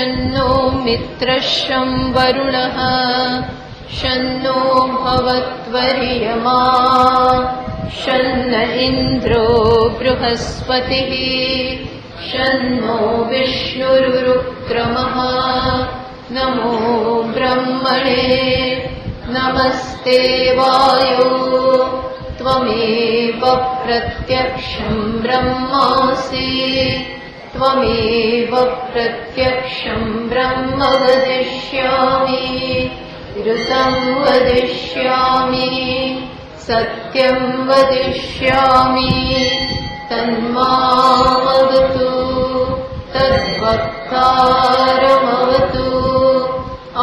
शन्नो मित्रशं वरुणः शन्नो भवत्वर्यमा शन्न इन्द्रो बृहस्पतिः शन्नो विष्णुरुक्रमः नमो ब्रह्मणे नमस्ते वायो त्वमेव प्रत्यक्षं ब्रह्मासि त्वमेव प्रत्यक्षं ब्रह्म वदिष्यामि ऋतं वदिष्यामि सत्यं वदिष्यामि तन्मामवतु तद्वक्तारमवतु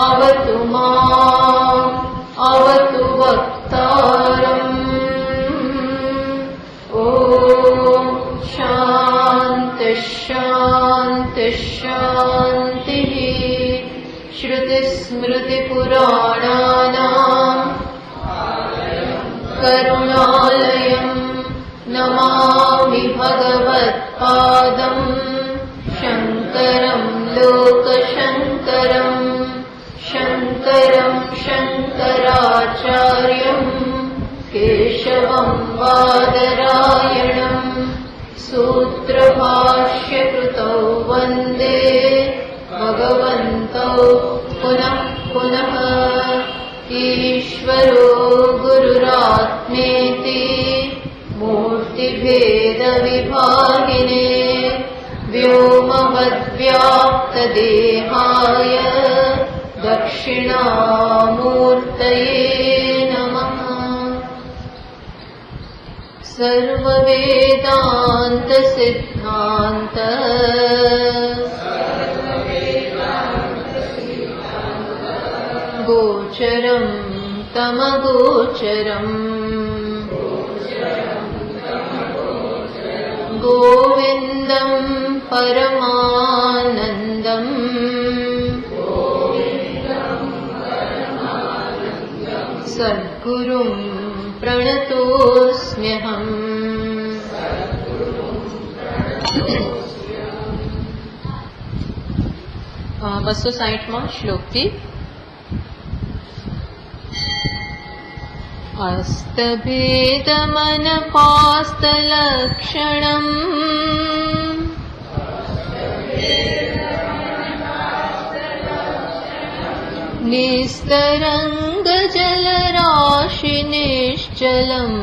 अवतु माम् अवतु वक्तारम् ॐ शान्तिः शान्तिः शान्तिः श्रुतिस्मृतिपुराणानाम् करुणालयम् नमामि भगवत्पादम् शङ्करं लोकशङ्करम् शङ्करं शङ्कराचार्यम् केशवं बादरायणम् सूत्रभाष्यकृतौ वन्दे भगवन्तौ पुनः पुनः ईश्वरो गुरुरात्मेति मूर्तिभेदविभागिने व्योमवद्व्याप्तदेहाय दक्षिणामूर्तये नमः। सर्ववेदान्तसिद्धान्त गोचरं तमगोचरम् गोविन्दं परमानन्दम् सद्गुरुं प्रणतोऽस्म्यहम्। 260 श्लोकથી अस्तभेदमनपास्तलक्षणम् निस्तरङ्गजलराशिनिश्चलम्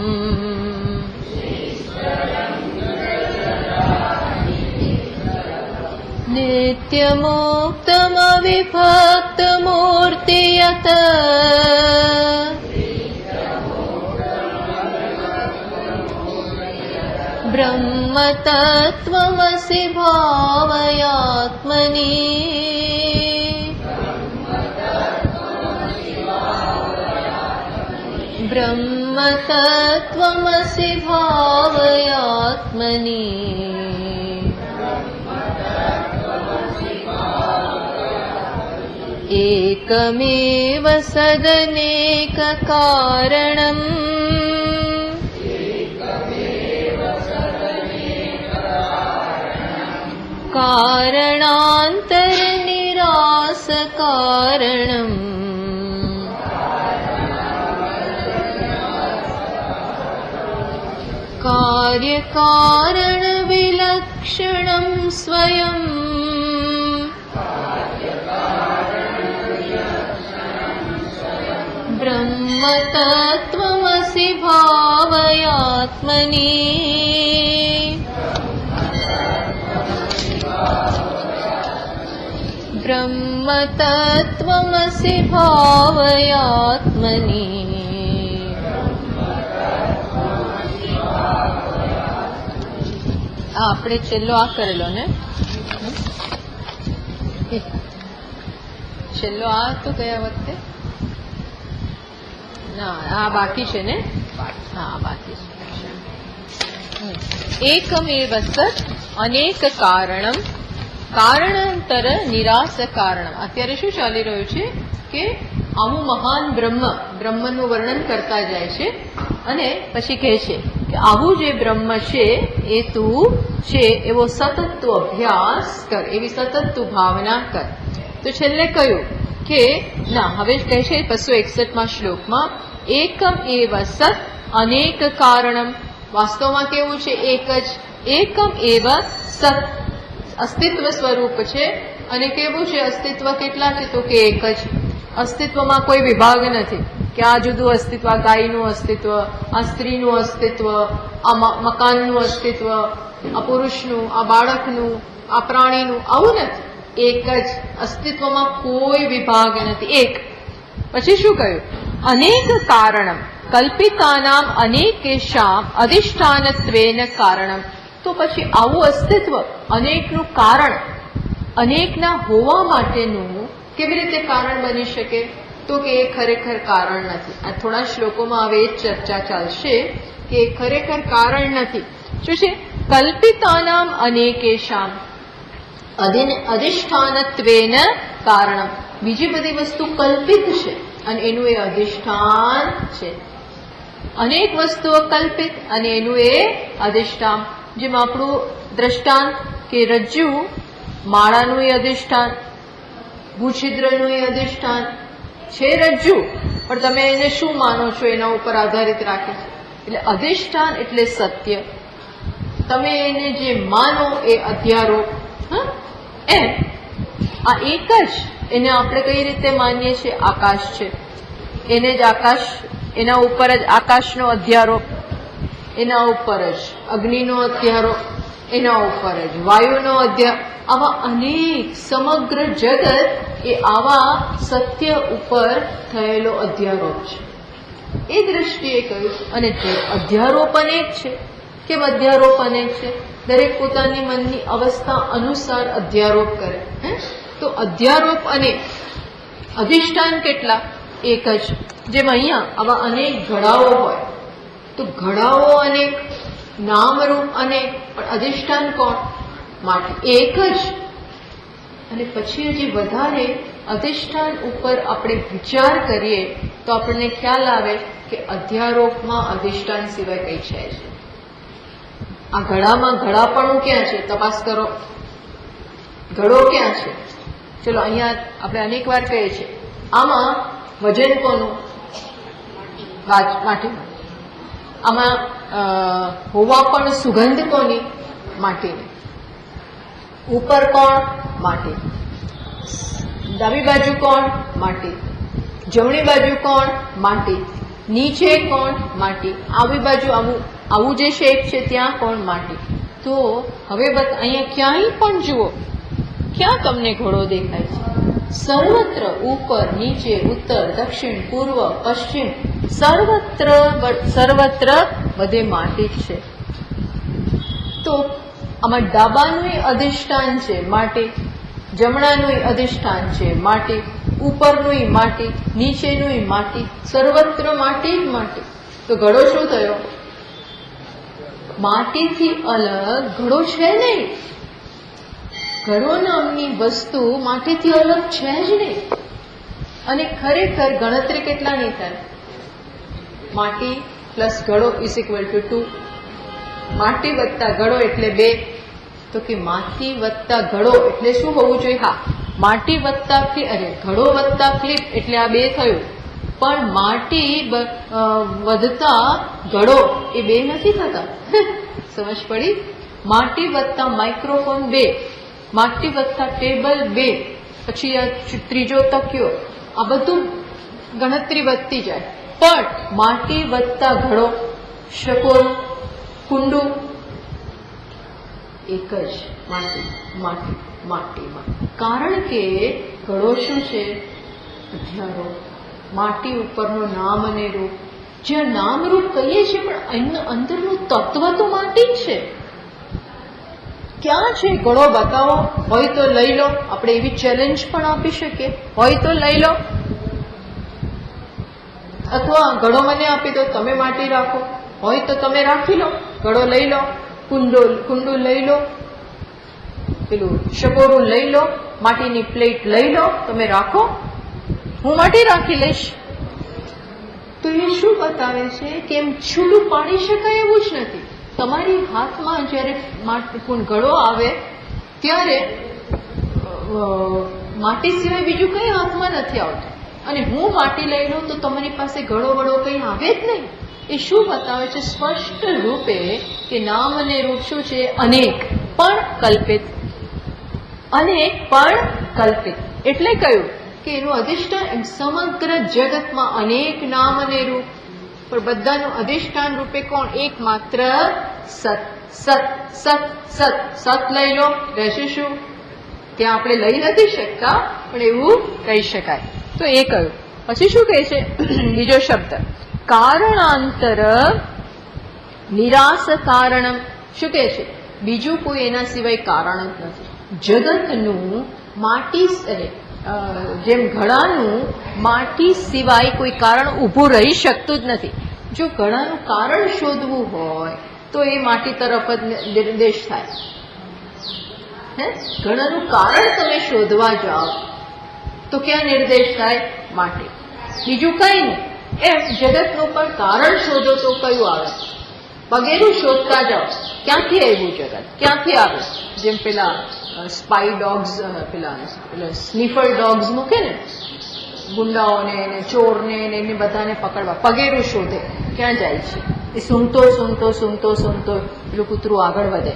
नित्यमुक्तमविभक्तमूर्तियत ब्रह्मतत्त्वमसि भावयात्मनि ब्रह्मतत्त्वमसि भावयात्मनि एकमेव सदनेककारणम् कारणान्तरनिरासकारणम् कार्यकारणविलक्षणं स्वयम् ब्रह्मतत्त्वमसि भावयात्मनि ब्रह्मतत्त्वमसि भावयात्मनि આપણે છેલ્લો આ કરેલો ને છેલ્લો આ તો ગયા વખતે ના આ બાકી છે ને હા બાકી છે એકમેવ સત અનેક કારણમ કારણાંતર નિરાશ કારણમ અત્યારે શું ચાલી રહ્યું છે કે આવું મહાન બ્રહ્મનું વર્ણન કરતા જાય છે અને પછી કહે છે કે આવું જે બ્રહ્મ છે એ તું છે એવો સતત તું અભ્યાસ કર એવી સતત તું ભાવના કર તો છેલ્લે કહ્યું કે ના, હવે કહે છે 261માં શ્લોકમાં એકમ એવ સત અનેક કારણમ. વાસ્તવમાં કેવું છે? એક જ. એકમ એવ સત અસ્તિત્વ સ્વરૂપ છે. અને કેવું છે અસ્તિત્વ? કેટલા છે? તો કે એક જ. અસ્તિત્વમાં કોઈ વિભાગ નથી કે આ જુદું અસ્તિત્વ, આ ગાયનું અસ્તિત્વ, આ સ્ત્રીનું અસ્તિત્વ, આ મકાનનું અસ્તિત્વ, આ પુરુષનું, આ બાળકનું, આ પ્રાણીનું, આવું નથી. એક જ. અસ્તિત્વમાં કોઈ વિભાગ નથી, એક. પછી શું કહ્યું? અનેક કારણમ કલ્પિતાનામ અનેકેશામ અધિષ્ઠાનત્વેન કારણમ. તો પછી આવું અસ્તિત્વ, અનેકનું કારણ, અનેકના હોવા માટેનું કેવી રીતે કારણ બની શકે? તો કે એ ખરેખર કારણ નથી. આ થોડા શ્લોકોમાં હવે એ ચર્ચા ચાલશે કે એ ખરેખર કારણ નથી. શું છે? કલ્પિતાનામ અનેકેશામ અધિષ્ઠાનત્વેન કારણમ. બીજી બધી વસ્તુ કલ્પિત છે અને એનું એ અધિષ્ઠાન છે. અનેક વસ્તુઓ કલ્પિત અને એનું એ અધિષ્ઠાન. જેમ આપણું દ્રષ્ટાંત કે રજ્જુ, માળાનું એ અધિષ્ઠાન, ભૂછિદ્રનું એ અધિષ્ઠાન છે રજ્જુ, પણ તમે એને શું માનો છો એના ઉપર આધારિત રાખે છે. એટલે અધિષ્ઠાન એટલે સત્ય, તમે એને જે માનો એ અધ્યારોપ. એમ આ એક જ. એને આપણે કઈ રીતે માનીએ છીએ? આકાશ છે, એને જ આકાશ, એના ઉપર જ આકાશનો અધ્યારોપ, એના ઉપર જ અગ્નિનો અધ્યારોપ, એના ઉપર જ વાયુનો અધ્યારોપ. આવા અનેક, સમગ્ર જગત એ આવા સત્ય ઉપર થયેલો અધ્યારોપ છે. એ દ્રષ્ટિએ કહ્યું. અને અધ્યારોપ અનેક છે. કેમ અધ્યારોપ અનેક છે? દરેક પોતાની મનની અવસ્થા અનુસાર અધ્યારોપ કરે. તો અધ્યારોપ અનેક, અધિષ્ઠાન કેટલા? એક જ. જેમ અહીંયા આવા અનેક ઘડાઓ હોય તો ઘડાઓ અનેક, નામરૂપ અનેક, પણ અધિષ્ઠાન કોણ? માટે એક જ. અને પછી હજી વધારે અધિષ્ઠાન ઉપર આપણે વિચાર કરીએ તો આપણને ખ્યાલ આવે કે અધ્યારોપમાં અધિષ્ઠાન સિવાય કઈ છે જ. આ ઘડામાં ઘડાપણું ક્યાં છે? તપાસ કરો. ઘડો ક્યાં છે? ચલો અહીંયા આપણે અનેક વાર કહીએ છીએ આમાં વજન કોનું? માટીનું. આમાં હોવા પણ સુગંધ કોની? માટીની. ઉપર કોણ? માટી. ડાબી બાજુ કોણ? માટી. જમણી બાજુ કોણ? માટી. નીચે કોણ? માટી. આવી બાજુ આવું જે શેપ છે ત્યાં કોણ? માટી. તો હવે અહીંયા ક્યાંય પણ જુઓ, ક્યાં તમને ઘોડો દેખાય છે? સર્વત્ર, ઉપર, નીચે, ઉત્તર, દક્ષિણ, પૂર્વ, પશ્ચિમ, સર્વત્ર બધે માટી જ છે. તો આમાં ડાબાનું અધિષ્ઠાન છે માટી, જમણાનું અધિષ્ઠાન છે માટી, ઉપરનું માટી, નીચેનું માટી, સર્વત્ર માટી જ માટી. તો ઘડો શું થયો? માટીથી અલગ ઘડો છે નહીં. ઘડો નામની વસ્તુ માટીથી અલગ છે જ નહીં. અને ખરેખર ગણતરી કેટલાની થાય? માટી પ્લસ ઘડો ઇઝ ઇક્વલ ટુ 2. માટી વત્તા ઘડો એટલે 2. તો કે માટી વત્તા ઘડો એટલે શું હોવું જોઈએ? હા, માટી વત્તા ઘડો વત્તા ક્લિપ એટલે આ 2 થયું. પણ માટી વધતા ઘડો એ 2 નથી થતા. સમજ પડી? માટી વત્તા માઇક્રોફોન 2, માટી વત્તા ટેબલ 2, પછી આ ત્રીજો તકિયો, આ બધું ગણતરી વધતી જાય. પણ માટી વત્તા ઘડો, શકોરું, કુંડું એક જ. માટી માટી માટી માટી. કારણ કે ઘડો શું છે? અધ્યારોપ. માટી ઉપરનું નામ અને રૂપ. જ્યાં નામ રૂપ કહીએ છીએ પણ અંદરનું તત્વ તો માટી જ છે. ક્યાં છે ઘડો? બતાવો. હોય તો લઈ લો. આપણે એવી ચેલેન્જ પણ આપી શકીએ, હોય તો લઈ લો. અથવા ઘડો મને આપી દો, તમે માટી રાખો. હોય તો તમે રાખી લો, ઘડો લઈ લો. કુંડું લઈ લો, પેલું શકોરું લઈ લો, માટીની પ્લેટ લઈ લો, તમે રાખો. હું માટી રાખી લઈશ. તો એ શું બતાવે છે કે એમ છૂટું પાડી શકાય એવું જ નથી. તમારી હાથમાં જ્યારે ઘડો આવે ત્યારે માટી સિવાય બીજું કંઈ હાથમાં નથી આવતું, અને હું માટી લઈ લઉં તો તમારી પાસે ઘડો વડો કંઈ આવે જ નહીં. એ શું બતાવે છે સ્પષ્ટ રૂપે કે નામ અને રૂપ શું છે? અનેક પણ કલ્પિત. અનેક પણ કલ્પિત એટલે કયું કે એનું અધિષ્ઠાન સમગ્ર જગતમાં અનેક નામ અને રૂપ, પણ બધાનું અધિષ્ઠાન રૂપે કોણ? એક માત્ર સત. સત સત સત સત લઈ લો, રહેશે શું? ત્યાં આપણે લઈ નથી શકતા, પણ એવું કહી શકાય. તો એ કયું. પછી શું કહે છે બીજો શબ્દ? કારણાંતર નિરાશ કારણમ. શું કહે છે? બીજું કોઈ એના સિવાય કારણ જ નથી. જગતનું માટી, જેમ ઘડાનું માટી સિવાય કોઈ કારણ ઊભું રહી શકતું જ નથી. જો ઘડાનું કારણ શોધવું હોય તો એ માટી તરફ જ નિર્દેશ થાય. ઘડાનું કારણ તમે શોધવા જાઓ તો ક્યાં નિર્દેશ થાય? માટી. બીજું કઈ નહીં. એમ જગતનું પણ કારણ શોધો તો કયું આવે? પગેરું શોધતા જાઓ, ક્યાંથી આવ્યું જગત, ક્યાંથી આવે? જેમ પેલા સ્પાઈ ડોગ્સ, પેલા સ્નીફર ડોગ્સ મૂકે ને, ગુંડાઓને ને ચોરને ને એને બધાને પકડવા, પગેરું શોધે ક્યાં જાય છે? એ સૂંઘતો સૂંઘતો સૂંઘતો સૂંઘતો પેલું કૂતરું આગળ વધે.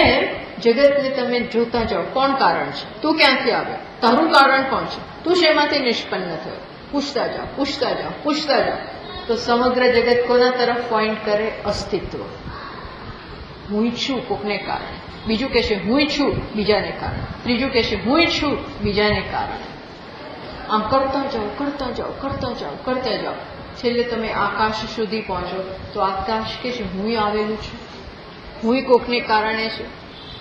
એમ જગતને તમે જોતા જાઓ, કોણ કારણ છે? તું ક્યાંથી આવે? તારું કારણ કોણ છે? તું શેમાંથી નિષ્પન્ન થયો? પૂછતા જાઓ, પૂછતા જાઓ, પૂછતા જાઓ, તો સમગ્ર જગત કોના તરફ પોઈન્ટ કરે? અસ્તિત્વ. હું છું કોકને કારણે, બીજું કહેશે હું છું બીજાને કારણે, ત્રીજું કહેશે હું છું બીજાને કારણે. આમ કરતા જાઓ, કરતા જાઓ, કરતા જાઓ, કરતા જાઓ, છેલ્લે તમે આકાશ સુધી પહોંચો તો આકાશ કે છે હું આવેલું છું, હું કોકને કારણે છું.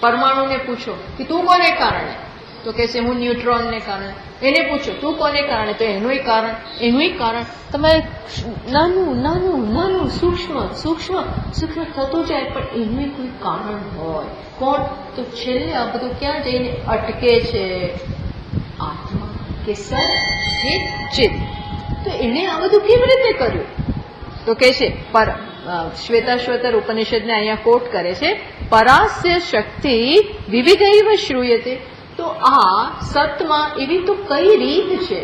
પરમાણુને પૂછો કે તું કોને કારણે, તો કે છે હું ન્યુટ્રોનને કારણે. એને પૂછો તું કોને કારણે, તો એનુંય કારણ, એનુંય કારણ. તમારે નાનું નાનું નાનું સૂક્ષ્મ સૂક્ષ્મ સૂક્ષ્મ થતું જાય, પણ એનું કોઈ કારણ હોય. કોણ? તો છેલ્લે આ બધું ક્યાં જઈને અટકે છે? આત્મા કે સત હે ચિત્ત. તો એણે આ બધું કેવી રીતે કર્યું? તો કે છે પર શ્વેતાશ્વતર ઉપનિષદને અહીંયા કોટ કરે છે, પરાસ્ય શક્તિ વિવિધૈવ શ્રૂયતે. તો આ સતમાં એવી તો કઈ રીત છે,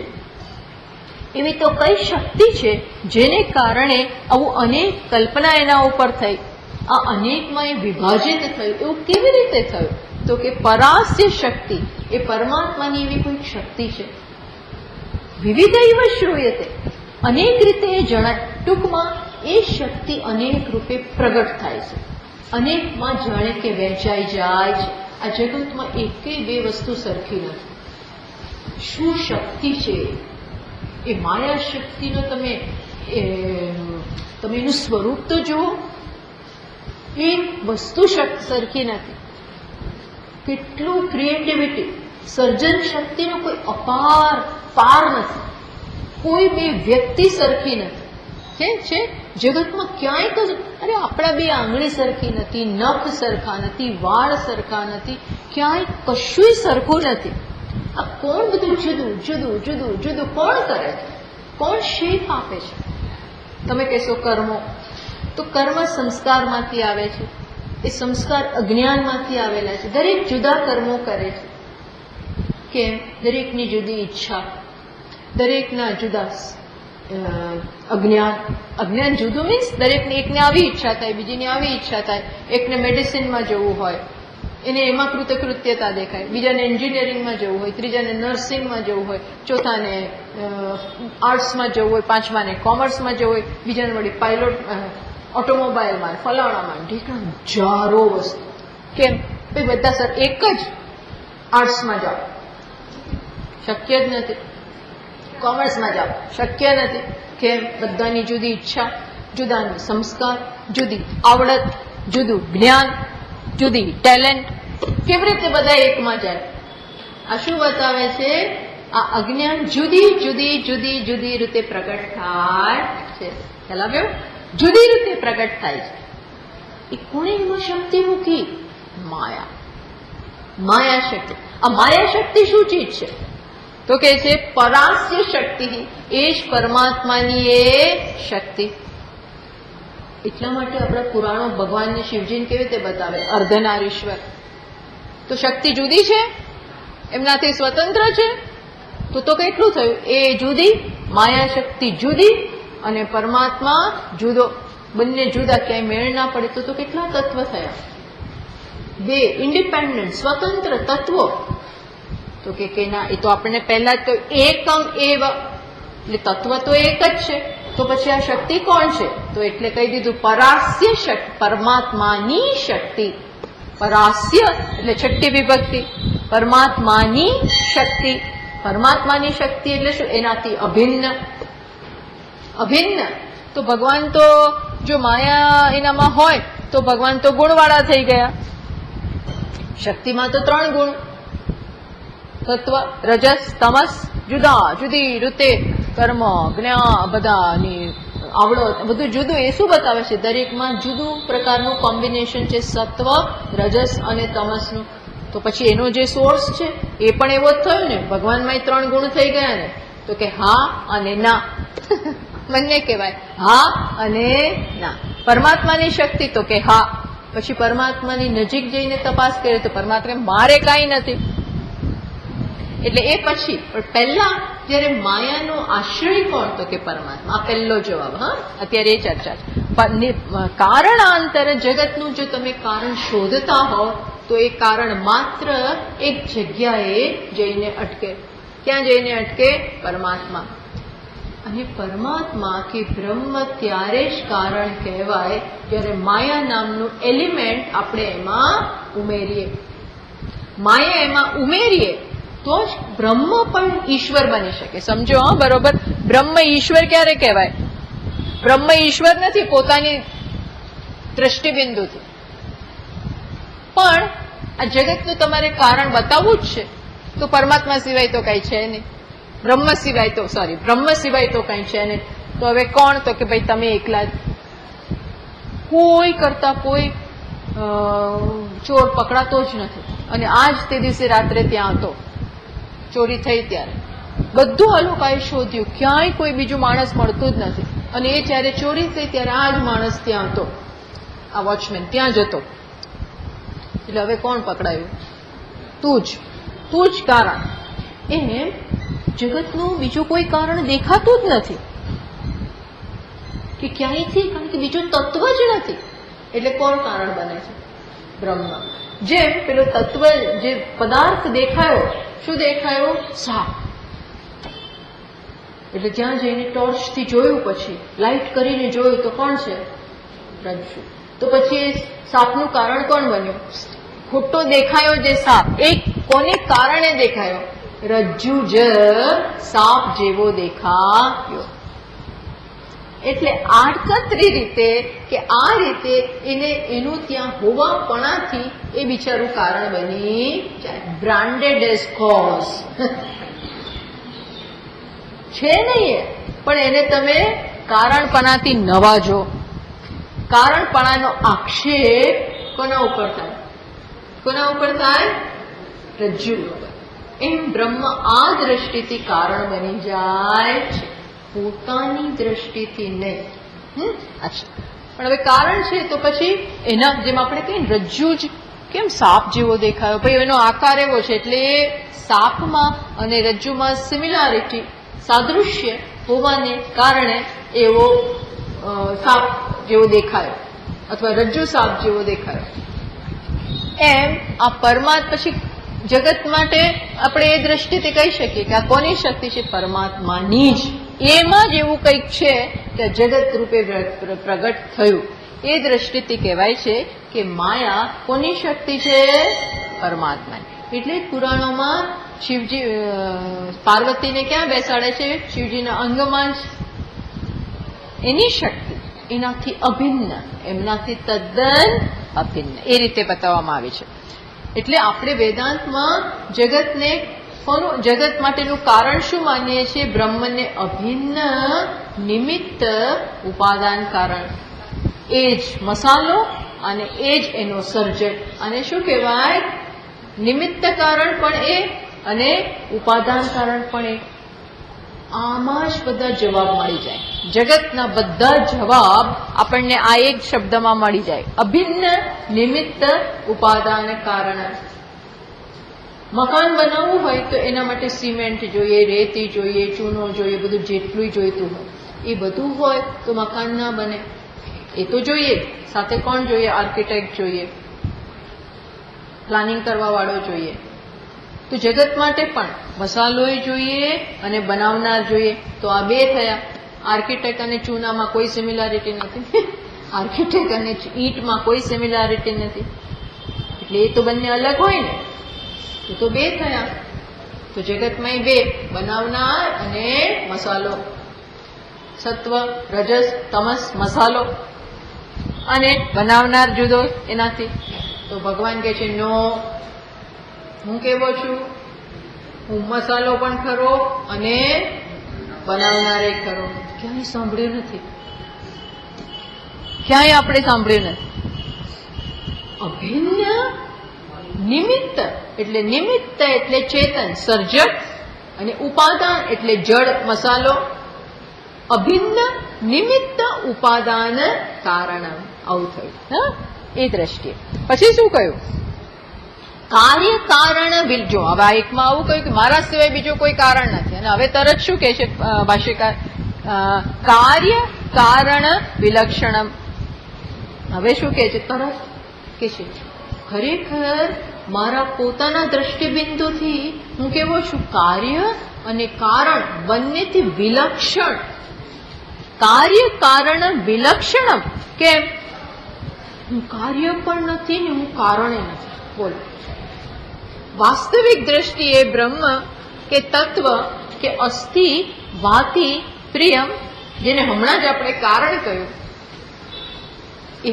એવી તો કઈ શક્તિ છે જેને કારણે આવું અનેક કલ્પના એના ઉપર થઈ, આ અનેકમાં એ વિભાજિત થયું. એવું કેવી રીતે થયું? તો કે પરાસ્ય શક્તિ, એ પરમાત્માની એવી કોઈ શક્તિ છે. વિવિધૈવ શ્રૂયતે, અનેક રીતે એ જણાય. ટૂંકમાં એ શક્તિ અનેક રૂપે પ્રગટ થાય છે, અનેકમાં જાણે કે વહેંચાઈ જાય છે. આ જગતમાં એકેય બે વસ્તુ સરખી નથી. શું શક્તિ છે એ? માયા શક્તિનો તમે એનું સ્વરૂપ તો જુઓ, એક વસ્તુ સરખી નથી. કેટલું ક્રિએટિવિટી, સર્જન શક્તિનો કોઈ અપાર પાર નથી. કોઈ બે વ્યક્તિ સરખી નથી. છે જગતમાં ક્યાંય તો, અરે આપણા બે આંગળી સરખી નથી, નખ સરખા નથી, વાળ સરખા નથી, ક્યાંય કશુંય સરખું નથી. આ કોણ બધું જુદું જુદું જુદું જુદું કોણ કરે છે? કોણ શેપ આપે છે? તમે કહેશો કર્મો. તો કર્મ સંસ્કારમાંથી આવે છે. એ સંસ્કાર અજ્ઞાનમાંથી આવેલા છે. દરેક જુદા કર્મો કરે છે. કેમ? દરેકની જુદી ઈચ્છા, દરેકના જુદા અજ્ઞાન. અજ્ઞાન જુદું મીન્સ દરેકને, એકને આવી ઈચ્છા થાય, બીજીને આવી ઈચ્છા થાય. એકને મેડિસિનમાં જવું હોય, એને એમાં કૃતકૃત્યતા દેખાય, બીજાને એન્જિનિયરિંગમાં જવું હોય, ત્રીજાને નર્સિંગમાં જવું હોય, ચોથાને આર્ટ્સમાં જવું હોય, પાંચમાને કોમર્સમાં જવું હોય, બીજાને વળી પાયલોટ ઓટોમોબાઈલમાં, ફલાણામાં, ઢીકણા હજારો વસ્તુ. કેમ? ભાઈ બધા સર એક જ આર્ટ્સમાં જાઓ, શક્ય જ નથી. કોમર્સમાં જાઓ, શક્ય નથી. કેમ? બધાની જુદી ઈચ્છા, જુદાની સંસ્કાર, જુદી આવડત, જુદું જ્ઞાન, જુદી ટેલેન્ટ. કેવી રીતે બધા એકમાં જાય? આ શું બતાવે છે? આ અજ્ઞાન જુદી જુદી જુદી જુદી રીતે પ્રગટ થાય છે. ખ્યાલ આવ્યો? જુદી રીતે પ્રગટ થાય છે. એ કોણે એમાં શક્તિ મૂકી? માયા. માયા શક્તિ. આ માયા શક્તિ શું ચીજ છે? તો કે છે પરાસ્ય શક્તિ. એ જ પરમાત્માની એ શક્તિ. એટલા માટે આપણા પુરાણો ભગવાનને, શિવજીને કેવી રીતે બતાવે? અર્ધનારીશ્વર. તો શક્તિ જુદી છે? એમનાથી સ્વતંત્ર છે, તો કેટલું થયું? એ જુદી, માયા શક્તિ જુદી અને પરમાત્મા જુદો, બંને જુદા, ક્યાંય મેળ ના પડે તો કેટલા તત્વ થયા? બે ઇન્ડિપેન્ડન્ટ સ્વતંત્ર તત્વો. તો કે ના, એ તો આપણને પહેલા તો એકમ એવ, એટલે તત્વ તો એક જ છે, તો પછી આ શક્તિ કોણ છે? તો એટલે કહી દીધું પરાસ્ય શક્તિ, પરમાત્માની શક્તિ. પરાસ્ય એટલે છઠ્ઠી વિભક્તિ, પરમાત્માની શક્તિ. પરમાત્માની શક્તિ એટલે શું? એનાથી અભિન્ન. અભિન્ન તો ભગવાન તો જો માયા એનામાં હોય તો ભગવાન તો ગુણવાળા થઈ ગયા. શક્તિમાં તો 3 ગુણ, તત્વ રજસ તમસ, જુદા જુદી રીતે કર્મ જ્ઞાન બધાની આવડત બધું જુદું. એ શું બતાવે છે? દરેકમાં જુદું પ્રકારનું કોમ્બિનેશન છે સત્વ, રજસ અને તમસનું. તો પછી એનો જે સોર્સ છે એ પણ એવો જ થયો ને. ભગવાનમાં 3 ગુણ થઈ ગયા ને. તો કે હા અને ના બંને કહેવાય, હા અને ના. પરમાત્માની શક્તિ તો કે હા, પછી પરમાત્માની નજીક જઈને તપાસ કરે તો પરમાત્મા મારે કાંઈ નથી. એટલે એ પછી, પણ પહેલા જયારે માયાનો આશ્રય કોણ? તો કે પરમાત્મા. આ પહેલો જવાબ. હા, અત્યારે એ ચર્ચા છે. કારણાંતર જગતનું જો તમે કારણ શોધતા હો તો એ કારણ માત્ર એક જગ્યાએ જઈને અટકે. ક્યાં જઈને અટકે? પરમાત્મા. અને પરમાત્મા કે બ્રહ્મ ત્યારે જ કારણ કહેવાય જ્યારે માયા નામનું એલિમેન્ટ આપણે એમાં ઉમેરીએ. માયા એમાં ઉમેરીએ તો જ બ્રહ્મ પણ ઈશ્વર બની શકે. સમજો હા, બરોબર? બ્રહ્મ ઈશ્વર ક્યારે કહેવાય? બ્રહ્મ ઈશ્વર નથી પોતાની દ્રષ્ટિબિંદુથી, પણ આ જગતનું તમારે કારણ બતાવવું જ છે. તો પરમાત્મા સિવાય તો કઈ છે નહીં, બ્રહ્મ સિવાય તો બ્રહ્મ સિવાય તો કઈ છે નહીં. તો હવે કોણ? તો કે ભાઈ તમે એકલા જ. કોઈ કરતા કોઈ ચોર પકડાતો જ નથી. અને આજ તે દિવસે રાત્રે ત્યાં હતો, ચોરી થઈ ત્યારે બધું આ લોકોએ શોધ્યું, ક્યાંય કોઈ બીજું માણસ મળતું જ નથી. અને એ જ્યારે ચોરી થઈ ત્યારે આ જ માણસ ત્યાં હતો, આ વોચમેન ત્યાં જ હતો. એટલે હવે કોણ પકડાયું? તું જ કારણ. એમ જગતનું બીજું કોઈ કારણ દેખાતું જ નથી કે ક્યાંયથી, કારણ કે બીજું તત્વ જ નથી. એટલે કોણ કારણ બને છે? બ્રહ્મ. જેમ પેલો તત્વ જે પદાર્થ દેખાયો, શું દેખાયો? સાપ. એટલે જ્યાં જઈને ટોર્ચથી જોયું, પછી લાઇટ કરીને જોયું તો કોણ છે? રજ્જુ. તો પછી સાપનું કારણ કોણ બન્યું? ખોટો દેખાયો જે સાપ, એ કોને કારણે દેખાયો? રજ્જુ જ સાપ જેવો દેખાયો. એટલે આડકતરી રીતે કે આ રીતે એને એનું ત્યાં હોવાપણાથી એ બિચારું કારણ બની જાય. બ્રાન્ડેડ એઝ કોઝ છે નહીં, પણ એને તમે કારણપણાથી નવાજો. કારણપણાનો આક્ષેપ કોના ઉપર થાય? કોના ઉપર થાય? રજ્જુ. એમ બ્રહ્મ આ દ્રષ્ટિથી કારણ બની જાય છે, પોતાની દ્રષ્ટિથી નહીં. અચ્છા, પણ હવે કારણ છે તો પછી એના જેમ આપણે કહીએ રજ્જુ જ કેમ સાપ જેવો દેખાયો? ભાઈ એનો આકાર એવો છે એટલે એ સાપમાં અને રજ્જુમાં સિમિલારિટી, સાદૃશ્ય હોવાને કારણે એવો સાપ જેવો દેખાયો અથવા રજ્જુ સાપ જેવો દેખાયો. એમ આ પરમાત્મા પછી જગત માટે આપણે એ દ્રષ્ટિથી કહી શકીએ કે આ કોની શક્તિ છે? પરમાત્માની જ. એમાં જ એવું કંઈક છે કે જગત રૂપે પ્રગટ થયું. એ દ્રષ્ટિથી કહેવાય છે કે માયા કોની શક્તિ છે? પરમાત્માની. એટલે પુરાણોમાં શિવજી પાર્વતીને ક્યાં બેસાડે છે? શિવજીના અંગમાં જ. એની શક્તિ એનાથી અભિન્ન, એમનાથી તદ્દન અભિન્ન, એ રીતે બતાવવામાં આવે છે. એટલે આપણે વેદાંતમાં જગતને જગત માટેનું કારણ શું માનીએ છીએ? બ્રહ્મને અભિન્ન નિમિત્ત ઉપાદાન કારણ. એ જ મસાલો અને એ જ એનો સર્જક. અને શું કહેવાય? નિમિત્ત કારણ પણ એ અને ઉપાદાન કારણ પણ એ. આમાં જ બધા જવાબ મળી જાય. જગતના બધા જવાબ આપણને આ એક શબ્દમાં મળી જાય. અભિન્ન નિમિત્ત ઉપાદાન કારણ. મકાન બનાવવું હોય તો એના માટે સિમેન્ટ જોઈએ, રેતી જોઈએ, ચૂનો જોઈએ, બધું જેટલું જોઈતું હોય એ બધું હોય તો મકાન ના બને. એ તો જોઈએ. સાથે કોણ જોઈએ? આર્કિટેક્ટ જોઈએ, પ્લાનિંગ કરવા વાળો જોઈએ. તો જગત માટે પણ મસાલોય જોઈએ અને બનાવનાર જોઈએ. તો આ બે થયા. આર્કિટેક્ટ અને ચૂનામાં કોઈ સિમિલારિટી નથી, આર્કિટેક્ટ અને ઈંટમાં કોઈ સિમિલારિટી નથી. એટલે એ તો બંને અલગ હોય ને, એ તો બે થયા. તો જગતમાં બે, બનાવનાર અને મસાલો. સત્વ, રજસ, તમસ, મસાલો અને બનાવનાર જુદો એનાથી. તો ભગવાન કહે છે નો, હું કેવો છું? હું મસાલો પણ ખરો અને બનાવનારે ખરો. ક્યાંય સાંભળ્યું નથી, ક્યાંય આપણે સાંભળ્યું નથી. અભિન્ન નિમિત્ત એટલે નિમિત્ત એટલે ચેતન સર્જક અને ઉપાદાન એટલે જડ મસાલો. અભિન્ન નિમિત્ત ઉપાદાન કારણ. આવું થયું એ દ્રષ્ટિએ. પછી શું કહ્યું? કાર્ય કારણ જો. હવે આ એકમાં આવું કહ્યું કે મારા સિવાય બીજો કોઈ કારણ નથી. અને હવે તરત શું કહે છે ભાષ્યકાર? કાર્ય કારણ વિલક્ષણમ. હવે શું કહે છે? તરત કે છે ખરેખર મારા પોતાના દ્રષ્ટિબિંદુથી હું કેવો છું? કાર્ય અને કારણ બંનેથી વિલક્ષણ. કાર્ય કારણ વિલક્ષણમ. કેમ? હું કાર્ય પણ નથી ને હું કારણે નથી. બોલો, વાસ્તવિક દ્રષ્ટિએ બ્રહ્મ કે તત્વ કે અસ્થિ વાતિ પ્રિયમ, જેને હમણાં જ આપણે કારણ કહ્યું, એ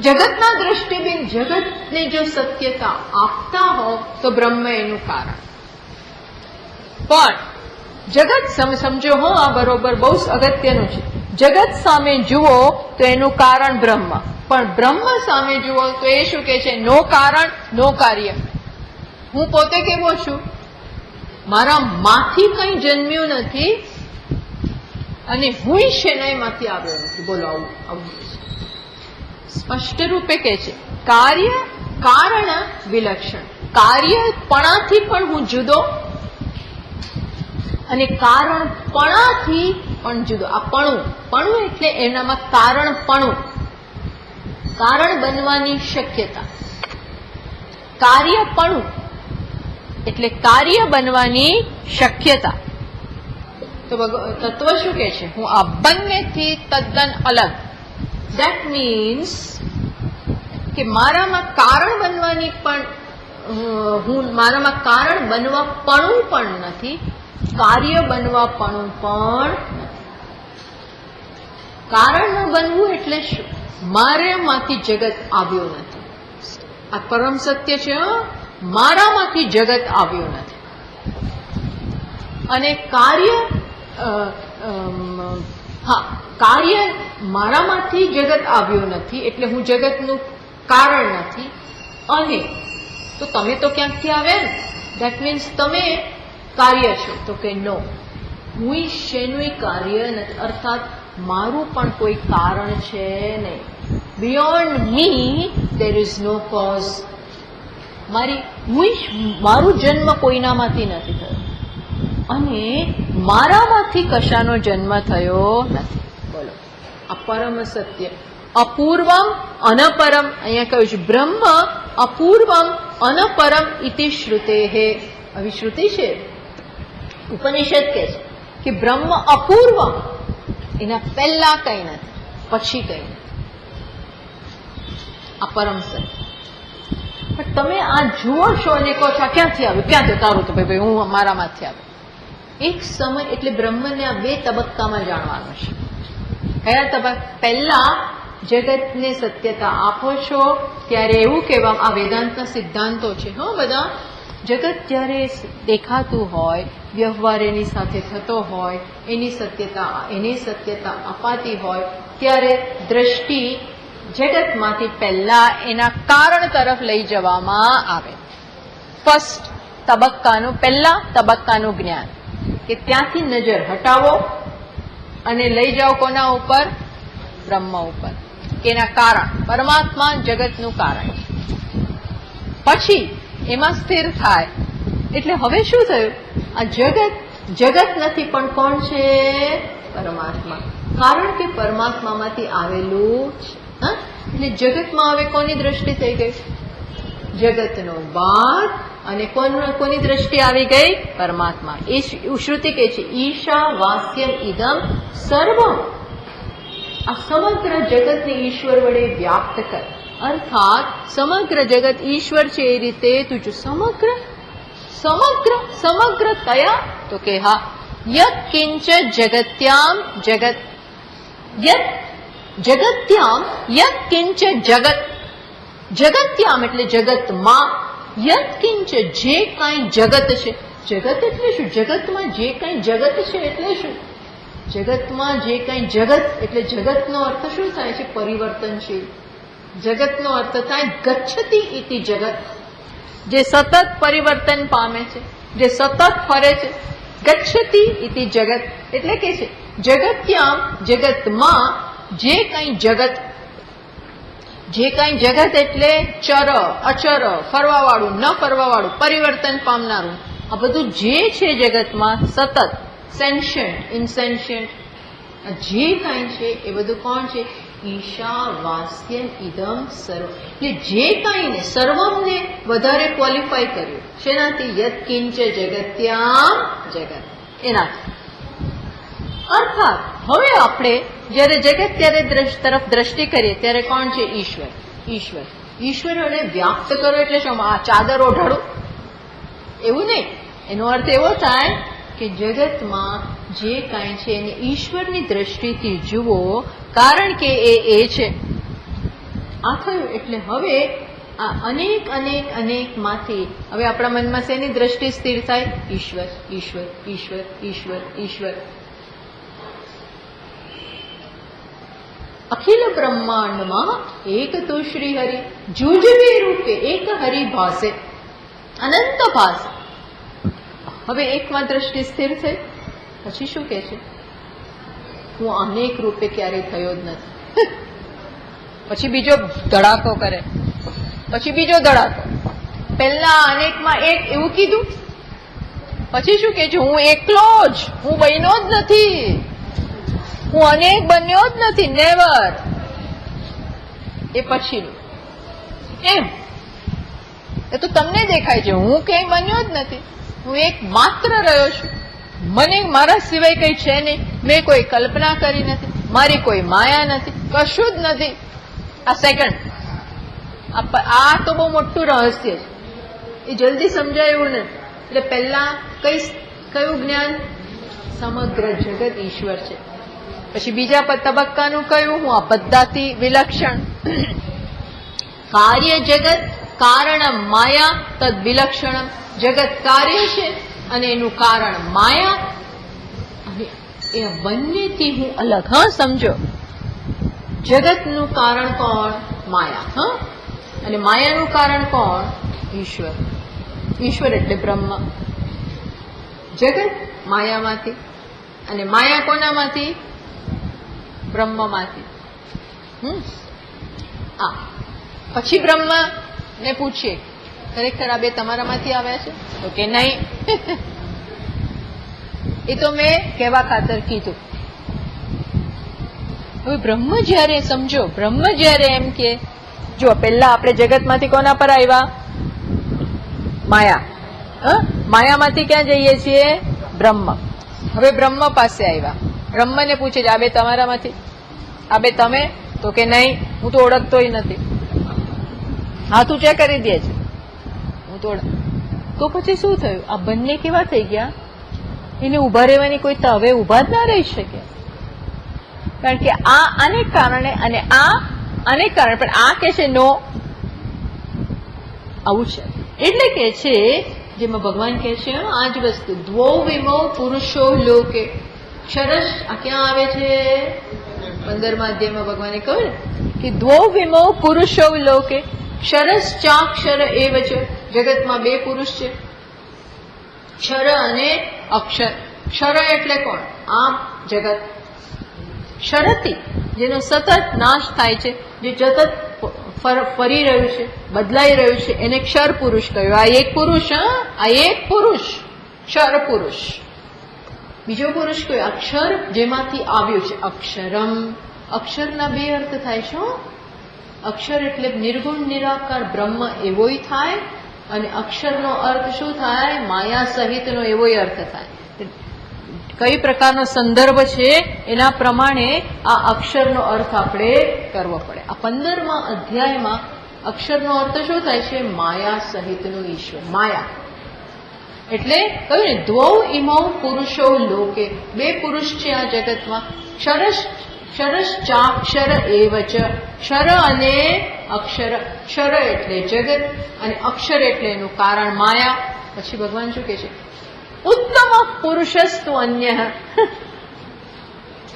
જગતના દ્રષ્ટિબિંદ જગતને જો સત્યતા આપતા હો તો બ્રહ્મ એનું કારણ. પણ જગત સમજો હો, આ બરોબર બહુ અગત્યનું છે. જગત સામે જુઓ તો એનું કારણ બ્રહ્મ, પણ બ્રહ્મ સામે જુઓ તો એ શું કે છે? નો કારણ નો કાર્ય. હું પોતે કેવો છું? મારા માંથી કંઈ જન્મ્યું નથી અને હું શેનાઈમાંથી આવ્યો નથી. બોલો, આવું સ્પષ્ટ રૂપે કે છે કાર્ય કારણ વિલક્ષણ. કાર્યપણાથી પણ હું જુદો અને કારણપણાથી પણ જુદો. આ પણું એટલે એનામાં કારણપણું, કારણ બનવાની શક્યતા. કાર્યપણું એટલે કાર્ય બનવાની શક્યતા. તો તત્વ શું કે છે? હું આ બંનેથી તદ્દન અલગ. દેટ મીન્સ કે મારામાં કારણ બનવાની પણ મારામાં કારણ બનવા પણ નથી, કાર્ય બનવા પણ નથી. કારણ ન બનવું એટલે શું? મારામાંથી જગત આવ્યું નથી. આ પરમ સત્ય છે. મારામાંથી જગત આવ્યું નથી. અને કાર્ય મારામાંથી જગત આવ્યું નથી એટલે હું જગતનું કારણ નથી. અને તો તમે તો ક્યાંકથી આવ્યા ને? દેટ મીન્સ તમે કાર્ય છો. તો કે નો, હું શેનું કાર્ય નથી. અર્થાત મારું પણ કોઈ કારણ છે નહીં. Beyond me there is no cause. મારું જન્મ કોઈનામાંથી નથી થયો અને મારામાંથી કશાનો જન્મ થયો નથી. બોલો, આ પરમ સત્ય. અપૂર્વમ અનપરમ. અહીંયા કહ્યું છે બ્રહ્મ અપૂર્વમ અનપરમ ઇતિ શ્રુતે. આવી શ્રુતિ છે, ઉપનિષદ કે છે કે બ્રહ્મ અપૂર્વમ, એના પહેલા કઈ નથી, પછી કઈ નથી. આ પરમ સત્ય. પણ તમે આ જુઓ છો અને કહો છો આ ક્યાંથી આવ્યું? ક્યાંથી? તારું તો ભાઈ હું મારામાંથી આવ્યું. એક સમય એટલે બ્રહ્મને આ બે તબક્કામાં જાણવાનું છે. કયા તબક્કા? પહેલા જગતને સત્યતા આપો છો ત્યારે એવું કહેવા, આ વેદાંતના સિદ્ધાંતો છે બધા. જગત જ્યારે દેખાતું હોય, વ્યવહાર એની સાથે થતો હોય, એની સત્યતા અપાતી હોય ત્યારે દ્રષ્ટિ જગતમાંથી પહેલા એના કારણ તરફ લઈ જવામાં આવે. ફર્સ્ટ તબક્કાનું, પહેલા તબક્કાનું જ્ઞાન, કે ત્યાંથી નજર હટાવો અને લઈ જાઓ કોના ઉપર? બ્રહ્મ ઉપર. કે એના કારણ પરમાત્મા જગતનું કારણ છે. પછી એમાં સ્થિર થાય. એટલે હવે શું થયું? આ જગત નથી, પણ કોણ છે? પરમાત્મા. કારણ કે પરમાત્મામાંથી આવેલું છે. એટલે જગતમાં હવે કોની દ્રષ્ટિ થઈ ગઈ? જગતનો બાદ. અને કોની દ્રષ્ટિ આવી ગઈ? પરમાત્મા. એ શ્રુતિ કહે છે ઈશા વાસ્યમ ઇદમ સર્વમ. આ સમગ્ર જગતને ઈશ્વર વડે વ્યાપ્ત કર. અર્થાત સમગ્ર જગત ઈશ્વર છે એ રીતે તું જો સમગ્ર તયા તો કે હા. યત કિંચ જગત્યામ જગત યત જગત્યામ યત કિંચ જગત્યામ એટલે જગતમાં. યત કિંચ જે કાંઈ જગત છે. જગત એટલે શું? જગતમાં જે કાંઈ જગત છે એટલે શું? જગતમાં જે કાંઈ જગત એટલે જગતનો અર્થ શું થાય છે? પરિવર્તનશીલ. જગતનો અર્થ થાય ગચ્છતિ ઇતિ જગત. જે સતત પરિવર્તન પામે છે, જે સતત ફરે છે. ગચ્છતિ ઇતિ જગત એટલે કે છે જગત્યામ જગતમાં જે કાંઈ જગત. જે કાંઈ જગત એટલે ચર અચર, ફરવાવાળું ન ફરવાવાળું, પરિવર્તન પામનારું. આ બધું જે છે જગતમાં સતત, સેન્શન્ટ, ઇનસેન્શન્ટ, જે કાંઈ છે એ બધું કોણ છે? ઈશા વાસ્યમ ઇદમ સર્વ. એટલે જે કાંઈને સર્વમને વધારે ક્વોલિફાય કર્યું. શેનાથી? યત કિંચ જગત્યામ જગત. એનાથી. અર્થાત હવે આપણે જયારે જગત તરફ દ્રષ્ટિ કરીએ ત્યારે કોણ છે? ઈશ્વર. ઈશ્વરોને વ્યાપ્ત કરો એટલે શું? આ ચાદર ઓઢાડું એવું નહીં. એનો અર્થ એવો થાય કે જગતમાં જે કાંઈ છે એને ઈશ્વરની દ્રષ્ટિથી જુઓ, કારણ કે એ છે. આ થયું. એટલે હવે આ અનેક માંથી હવે આપણા મનમાં શેની દ્રષ્ટિ સ્થિર થાય? ઈશ્વર, ઈશ્વર, ઈશ્વર, ઈશ્વર, ઈશ્વર. અખિલ બ્રહ્માંડમાં એક તો શ્રી હરિ જુજવે રૂપે એક હરિ ભાસે અનંત ભાસે. હવે એકમાં દ્રષ્ટિ સ્થિર થઈ. પછી શું કે છે? હું અનેક રૂપે ક્યારેય થયો જ નથી. પછી બીજો ધડાકો કરે, પછી બીજો ધડાકો. પહેલા અનેકમાં એક એવું કીધું, પછી શું કે છે? હું એકલો જ, હું બન્યો જ નથી, હું અનેક બન્યો જ નથી, નેવર. એ પછીનું એમ એ તો તમને દેખાય છે. હું કઈ બન્યો જ નથી, હું એક માત્ર રહ્યો છું. મને મારા સિવાય કઈ છે નહીં, મેં કોઈ કલ્પના કરી નથી, મારી કોઈ માયા નથી, કશું જ નથી. આ સેકન્ડ. આ તો બહુ મોટું રહસ્ય છે, એ જલ્દી સમજાય એવું નથી. એટલે પહેલા કયું જ્ઞાન? સમગ્ર જગત ઈશ્વર છે. પછી બીજા તબક્કાનું કયું? હું આ બધાથી વિલક્ષણ. કાર્ય જગત કારણ માયા તદ વિલક્ષણમ. જગત કાર્ય છે અને એનું કારણ માયા, અને એ બંનેથી હું અલગ. હા, સમજો. જગતનું કારણ કોણ? માયા. હા, અને માયાનું કારણ કોણ? ઈશ્વર. ઈશ્વર એટલે બ્રહ્મ. જગત માયામાંથી, અને માયા કોનામાંથી? બ્રહ્મમાંથી. પછી બ્રહ્મ ને પૂછીએ, ખરેખર આ બે તમારામાંથી આવ્યા છે? તો કે નહીં. એ તો મેં કહેવા ખાતર કીધું. હવે બ્રહ્મ જયારે સમજો, બ્રહ્મ જયારે એમ કે જો પહેલા આપણે જગતમાંથી કોના પર આવ્યા? માયા. માયામાંથી ક્યાં જઈએ છીએ? બ્રહ્મ. હવે બ્રહ્મ પાસે આવ્યા. બ્રહ્મને પૂછે છે આ બે તમારામાંથી? આ બે તમે? તો કે નહીં, હું તો ઓળખતોય નથી. હાથ ઊંચા કરી દે છે, હું તો પછી શું થયું? આ બંને કેવા થઈ ગયા? એને ઉભા રહેવાની કોઈ તો હવે ઉભા જ ના રહી શકે. કારણ કે આ આને કારણે અને આ આને કારણે, પણ આ કે છે નો, આવું છે. એટલે કે છે જેમાં ભગવાન કહે છે આ જ વસ્તુ, દ્વૌ વિમો પુરુષો લોકે. ક્ષરસ આ ક્યાં આવે છે? 15મા અધ્યાયમાં ભગવાને કહ્યું ને કે દ્વૌ વિમો પુરુષો લોકે ક્ષરસ ચાક્ષર એવ છે. જગતમાં બે પુરુષ છે, ક્ષર અને અક્ષર. ક્ષર એટલે કોણ? આમ જગત. ક્ષરતી જેનો સતત નાશ થાય છે, જે સતત ફરી રહ્યું છે, બદલાઈ રહ્યું છે, એને ક્ષર પુરુષ કહ્યું. આ એક પુરુષ, આ એક પુરુષ ક્ષર પુરુષ. બીજો પુરુષ કયો? અક્ષર, જેમાંથી આવ્યું છે. અક્ષરમ, અક્ષરના બે અર્થ થાય છે. અક્ષર એટલે નિર્ગુણ નિરાકાર બ્રહ્મ એવોય થાય, અને અક્ષરનો અર્થ શું થાય? માયા સહિતનો એવોય અર્થ થાય. કઈ પ્રકારનો સંદર્ભ છે એના પ્રમાણે આ અક્ષરનો અર્થ આપણે કરવો પડે. આ 15મા અધ્યાયમાં અક્ષરનો અર્થ શું થાય છે? માયા સહિતનો ઈશ્વર. માયા એટલે કહ્યું ને, દ્વૌ ઇમૌ પુરુષો લોકે, બે પુરુષ છે આ જગતમાં. ક્ષરશ્ચાક્ષર એવ ચ, ક્ષર અને અક્ષર. ક્ષર એટલે જગત અને અક્ષર એટલે એનું કારણ માયા. પછી ભગવાન શું કહે છે? ઉત્તમ પુરુષસ્તુ અન્ય.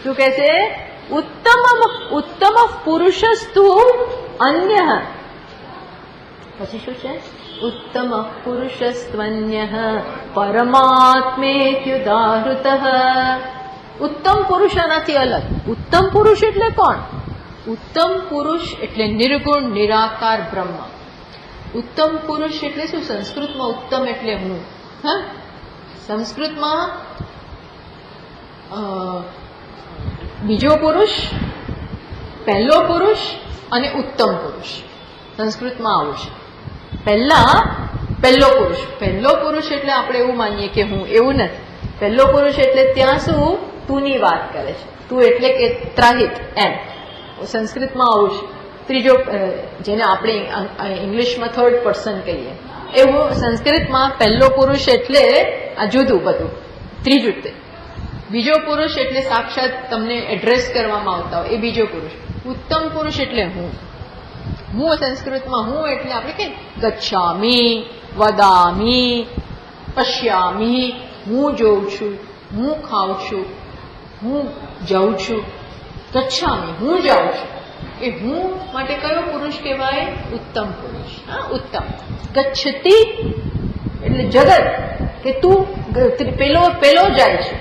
શું કહે છે? ઉત્તમ પુરુષસ્તુ અન્ય. પછી શું છે? ઉત્તમ પુરુષસ્ત્વન્ય પરમાત્મેત્યુદાહૃતઃ. ઉત્તમ પુરુષ આનાથી અલગ. ઉત્તમ પુરુષ એટલે કોણ? ઉત્તમ પુરુષ એટલે નિર્ગુણ નિરાકાર બ્રહ્મ. ઉત્તમ પુરુષ એટલે શું? સંસ્કૃતમાં ઉત્તમ એટલે હું. સંસ્કૃતમાં બીજો પુરુષ, પહેલો પુરુષ અને ઉત્તમ પુરુષ સંસ્કૃતમાં આવું છે. પહેલો પુરુષ. પહેલો પુરુષ એટલે આપણે એવું માનીએ કે હું, એવું નથી. પહેલો પુરુષ એટલે ત્યાં શું? તુંની વાત કરે છે. તું એટલે કે ત્રાહિત, એમ સંસ્કૃતમાં આવું છે. ત્રીજો, જેને આપણે ઇંગ્લિશમાં થર્ડ પર્સન કહીએ, એવું સંસ્કૃતમાં પહેલો પુરુષ એટલે આ જુદું બધું, ત્રીજું. બીજો પુરુષ એટલે સાક્ષાત તમને એડ્રેસ કરવામાં આવતા હોય એ બીજો પુરુષ. ઉત્તમ પુરુષ એટલે હું. હું સંસ્કૃતમાં હું એટલે આપણે કહીએ ગચ્છામી, વદામી, પશ્યામી. હું જોઉં છું, હું ખાઉં છું, હું જાઉં છું. ગચ્છામી, હું જાઉં છું. એ હું માટે કયો પુરુષ કહેવાય? ઉત્તમ પુરુષ. ઉત્તમ. ગચ્છતિ એટલે જગત, કે તું પેલો જાય છે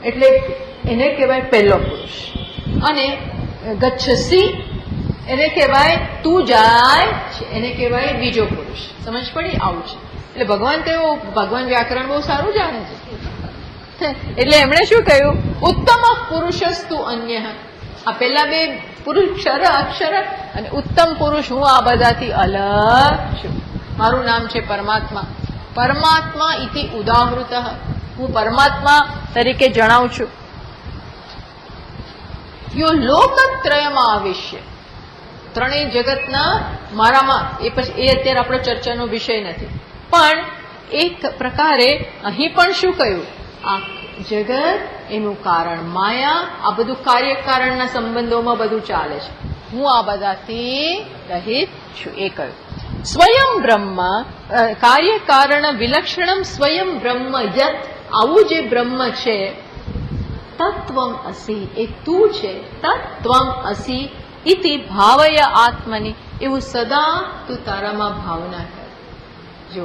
એટલે એને કહેવાય પહેલો પુરુષ. અને ગચ્છસી એને કહેવાય તું જાય છે, એને કહેવાય બીજો પુરુષ. સમજ પડી? આવું છે. એટલે ભગવાન વ્યાકરણ બહુ સારું જાણે છે. એટલે એમણે શું કહ્યું? ઉત્તમ પુરુષસ્તુ અન્ય. આ પેલા બે પુરુષ ક્ષર અક્ષર, અને ઉત્તમ પુરુષ હું આ બધાથી અલગ છું. મારું નામ છે પરમાત્મા. પરમાત્મા ઇતિ ઉદાહૃત. હું પરમાત્મા તરીકે જણાવું છું. યો લોકત્રયમાં આવિષ્ય. ત્રણેય જગતના મારામાં. એ પછી એ અત્યારે આપણો ચર્ચાનો વિષય નથી. પણ એક પ્રકારે અહીં પણ શું કહ્યું? આ જગત, એનું કારણ માયા. આ બધું કાર્યકારણના સંબંધોમાં બધું ચાલે છે. હું આ બધાથી રહિત છું, એ કહ્યું. સ્વયં બ્રહ્મ કાર્યકારણ વિલક્ષણમ સ્વયં બ્રહ્મ યત. આવું જે બ્રહ્મ છે, તત્વમ અસી, એ તું છે. તત્વમ અસી ઇતિ ભાવય આત્મની. એવું સદા તું તારામાં ભાવના કર. જો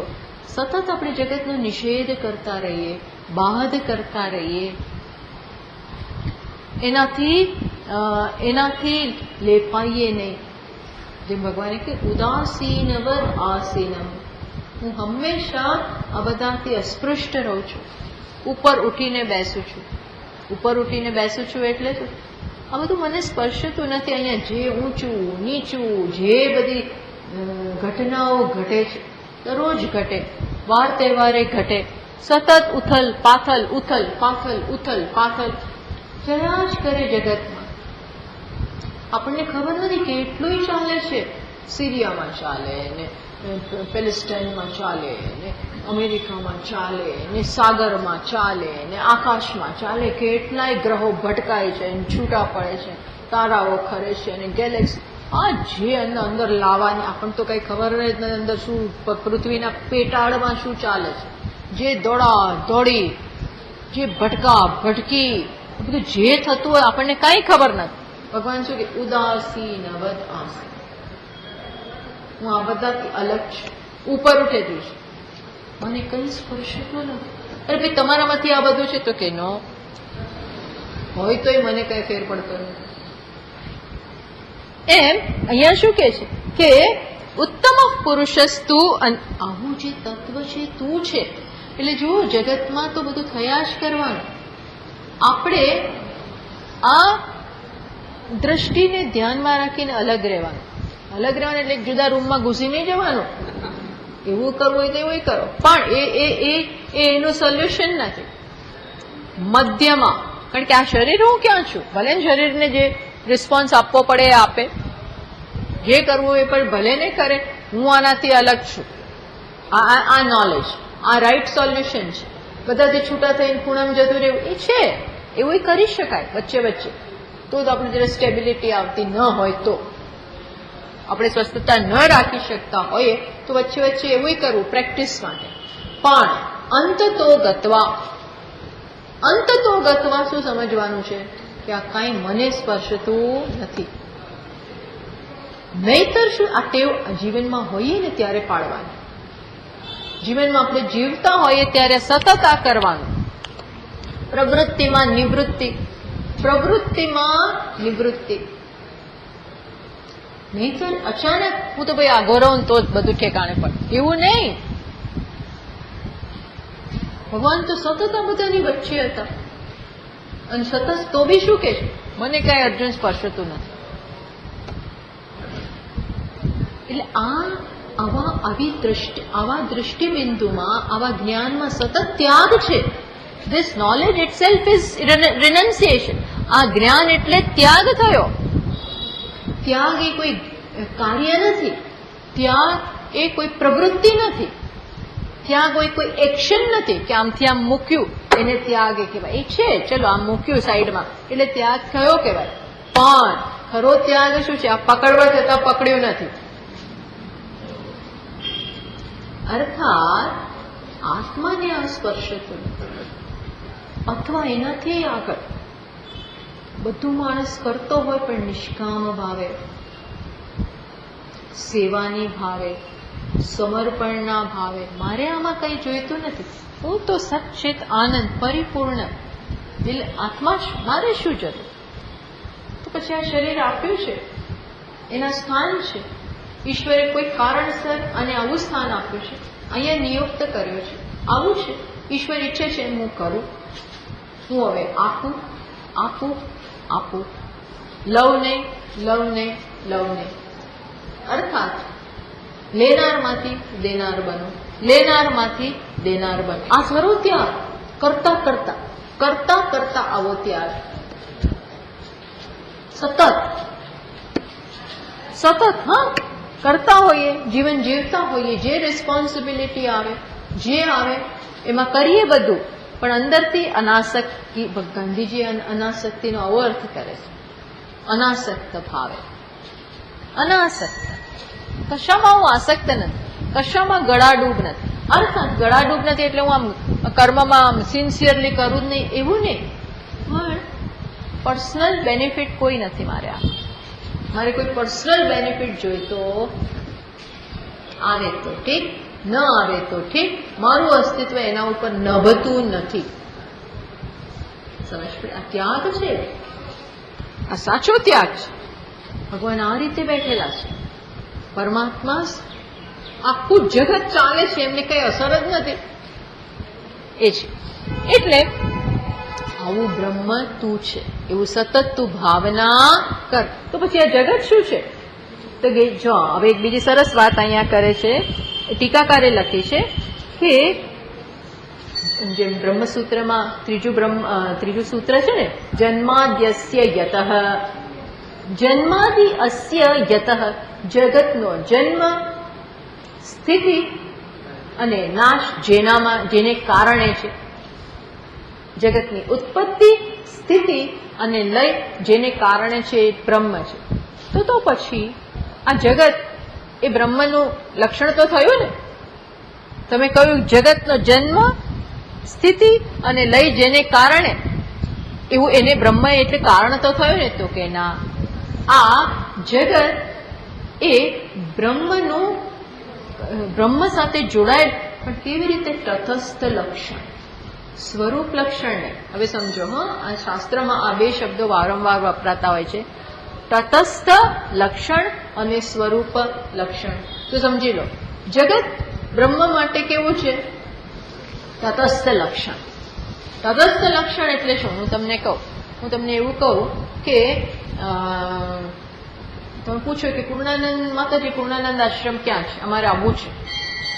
સતત આપણે જગતનો નિષેધ કરતા રહીએ, બાધ કરતા રહીએ, એનાથી લેપાઈએ નહીં. જેમ ભગવાને કે ઉદાસીનવર આસીનમ. હું હંમેશા આ બધાથી અસ્પૃષ્ટ રહું છું. ઉપર ઉઠીને બેસું છું. ઉપર ઉઠીને બેસું છું એટલે શું? આ બધું મને સ્પર્શતું નથી. અહીંયા જે ઊંચું નીચું, જે બધી ઘટનાઓ ઘટે છે, દરરોજ ઘટે, વાર તહેવારે ઘટે, સતત ઉથલ પાથલ, ઉથલ પાથલ, ઉથલ પાથલ જયા જ કરે જગતમાં. આપણને ખબર નથી કેટલું ચાલે છે. સિરિયામાં ચાલે ને, પેલેસ્ટાઇનમાં ચાલે ને, અમેરિકામાં ચાલે ને, સાગરમાં ચાલે ને, આકાશમાં ચાલે. કેટલાય ગ્રહો ભટકાય છે, છૂટા પડે છે, તારાઓ ખરે છે અને ગેલેક્સી. આ જે અંદર લાવવાની આપણને તો કઈ ખબર જ નથી. અંદર શું પૃથ્વીના પેટાળમાં શું ચાલે છે, જે દોડા દોડી, જે ભટકા ભટકી, બધું જે થતું હોય આપણને કઈ ખબર નથી. ભગવાન શું કે ઉદાસીનવદ આસી. હું આ બધાથી અલગ છું. ઉપર ઉઠેલું છું, મને કઈ સ્પર્શતું નથી. અરે ભાઈ તમારામાંથી આ બધું છે તો કે નો હોય તોય મને કઈ ફેર પડતો નથી. એમ અહીંયા શું કે છે? કે ઉત્તમ પુરુષસ્તુ, આવું જે તત્વ છે તું છે. એટલે જુઓ, જગતમાં તો બધું થયા જ કરવાનું. આપણે આ દ્રષ્ટિને ધ્યાનમાં રાખીને અલગ રહેવાનું. અલગ રહેવાનું એટલે જુદા રૂમમાં ઘૂસી નહીં જવાનું. એવું કરવું હોય તો એવું કરો, પણ એનું સોલ્યુશન નથી. મધ્યમાં, કારણ કે આ શરીર હું ક્યાં છું, ભલે શરીરને જે રિસ્પોન્સ આપવો પડે એ આપે, જે કરવું એ પણ ભલે ને કરે, હું આનાથી અલગ છું. આ નોલેજ, આ રાઈટ સોલ્યુશન છે. બધાથી છૂટા થઈને ખૂણામાં જતું રહેવું એ છે, એવું કરી શકાય વચ્ચે વચ્ચે. તો આપણે જયારે સ્ટેબિલિટી આવતી ન હોય, તો આપણે સ્વસ્થતા ન રાખી શકતા હોઈએ તો વચ્ચે વચ્ચે એવું કરવું પ્રેક્ટિસ માટે. પણ અંતતો ગત્વા શું સમજવાનું છે કે આ કાંઈ મને સ્પર્શતું નથી. નહીતર શું, આ ટેવ જીવનમાં હોઈએ ને ત્યારે પાડવાની. જીવનમાં આપણે જીવતા હોઈએ ત્યારે સતત આ કરવાનું. પ્રવૃત્તિમાં નિવૃત્તિ, પ્રવૃત્તિમાં નિવૃત્તિ. નહીતર અચાનક હું તો ભાઈ આગો રહું તો જ બધું ઠેકાણે પડે, એવું નહીં. ભગવાન તો સતત આ બધાની વચ્ચે હતા, અને સતત તો બી શું કે છે, મને કઈ અર્જુન સ્પર્શતું નથી. એટલે આવા દૃષ્ટિબિંદુમાં, આવા જ્ઞાનમાં સતત ત્યાગ છે. This knowledge itself is renunciation. આ જ્ઞાન એટલે ત્યાગ થયો. ત્યાગ એ કોઈ કાર્ય નથી, ત્યાગ એ કોઈ પ્રવૃત્તિ નથી, ત્યાગ કોઈ એક્શન નથી કે આમથી આમ મૂક્યું એને ત્યાગ કહેવાય. એ છે, ચલો આમ મૂક્યું સાઈડમાં એટલે ત્યાગ થયો કહેવાય. પણ ખરો ત્યાગ શું છે? આ પકડવા છતાં પકડ્યું નથી. અર્થાત આત્માને આ સ્પર્શતું અથવા એનાથી આગળ બધું માણસ કરતો હોય, પણ નિષ્કામ ભાવે, સેવાની ભાવે, સમર્પણના ભાવે. મારે આમાં કઈ જોઈતું નથી, હું તો સચ્ચિત આનંદ પરિપૂર્ણ દિલ આત્મા છું, મારે શું જરૂર? તો પછી આ શરીર આપ્યું છે, એના સ્થાન છે. ઈશ્વરે કોઈ કારણસર અને આવું સ્થાન આપ્યું છે, અહીંયા નિયુક્ત કર્યો છે, આવું છે. ઈશ્વર ઈચ્છે છે હું કરું, હું હવે આપું. લવ નહીં. અર્થાત લેનારમાંથી દેનાર બનો, લેનારમાંથી દેનાર બનો. આ ખરો ત્યાગ. કરતા કરતા આવો ત્યાગ. સતત હા કરતા હોઈએ, જીવન જીવતા હોઈએ, જે રિસ્પોન્સિબિલિટી આવે, જે આવે એમાં કરીએ બધું, પણ અંદરથી અનાસક્તિ. ગાંધીજી અનાસક્તિનો આવો અર્થ કરે છે, અનાસક્ત ભાવે. અનાસક્ત, કશામાં હું આસક્ત નથી, કશામાં ગળાડૂબ નથી. અર્થાત ગળાડૂબ નથી એટલે હું આમ કર્મમાં આમ સિન્સિયરલી કરું જ નહીં, એવું નહીં. પણ પર્સનલ બેનિફિટ કોઈ નથી મારે. મારે કોઈ પર્સનલ બેનિફિટ જોઈતો આવે તો ઠીક, ન આવે તો ઠીક, મારું અસ્તિત્વ એના ઉપર નભતું નથી. સમજ પડે? આ ત્યાગ છે, આ સાચો ત્યાગ છે. ભગવાન આ રીતે બેઠેલા છે. પરમાત્મા આખું જગત ચાલે છે, એમને કઈ અસર જ નથી. એ છે એટલે આવું બ્રહ્મ તું છે, એવું સતત તું ભાવના કર. તો પછી આ જગત શું છે? તો જો હવે એક બીજી સરસ વાત અહીંયા કરે છે, ટીકાકારે લખી છે કે જેમ બ્રહ્મસૂત્રમાં ત્રીજું સૂત્ર છે ને, જન્માદ્યસ્ય યતઃ, જન્માદિ અસ્ય યતઃ, જગતનો જન્મ, સ્થિતિ અને નાશ જેને કારણે છે. જગતની ઉત્પત્તિ, સ્થિતિ અને લય જેને કારણે છે એ બ્રહ્મ છે. તો પછી આ જગત એ બ્રહ્મનું લક્ષણ તો થયું ને. તમે કહ્યું જગતનો જન્મ, સ્થિતિ અને લય જેને કારણે, એવું એને બ્રહ્મ એટલે કારણ તો થયું ને. તો કે ના, આ જગત એ બ્રહ્મ સાથે જોડાયેલ, પણ કેવી રીતે? તટસ્થ લક્ષણ, સ્વરૂપ લક્ષણ ને. હવે સમજો હા, આ શાસ્ત્રમાં આ બે શબ્દો વારંવાર વપરાતા હોય છે, તટસ્થ લક્ષણ અને સ્વરૂપ લક્ષણ. તો સમજી લો, જગત બ્રહ્મ માટે કેવું છે? તટસ્થ લક્ષણ. તટસ્થ લક્ષણ એટલે શું? હું તમને એવું કહું કે તમે પૂછો કે પૂર્ણાનંદ માતાજી, પૂર્ણાનંદ આશ્રમ ક્યાં છે, અમારે આવવું છે.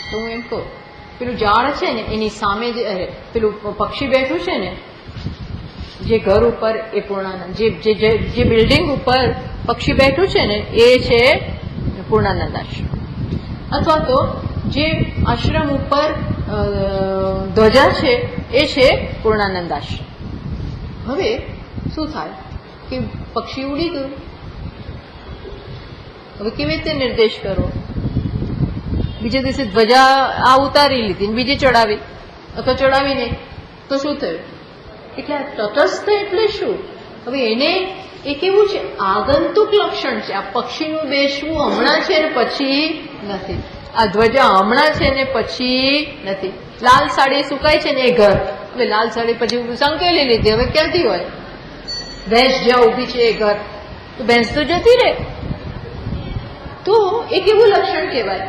તો હું એમ કહું, પેલું ઝાડ છે ને એની સામે જે પેલું પક્ષી બેઠું છે ને, જે ઘર ઉપર, એ પૂર્ણાનંદ, જે બિલ્ડિંગ ઉપર પક્ષી બેઠું છે ને એ છે પૂર્ણાનંદ આશ્રમ. અથવા તો જે આશ્રમ ઉપર ધ્વજા છે એ છે પૂર્ણાનંદ આશ્રમ. હવે શું થાય કે પક્ષી ઉડી ગયું. હવે કેવી રીતે નિર્દેશ કરો? બીજે દિવસે ધ્વજા આ ઉતારી લીધી, બીજી ચડાવી, અથવા ચડાવી નહીં, તો શું થયું? એટલે તટસ્થ એટલે શું? હવે એને એ કેવું છે? આગંતુક લક્ષણ છે. આ પક્ષીનું બેસવું હમણાં છે ને પછી નથી. આ ધ્વજા હમણાં છે ને પછી નથી. લાલ સાડી સુકાય છે ને એ ઘર. હવે લાલ સાડી પછી સંકેલી લીધી, હવે ક્યાંથી હોય? ભેંસ જ્યાં ઉભી છે એ ઘર, તો ભેંસ તો જતી રહે. તો એ કેવું લક્ષણ કહેવાય?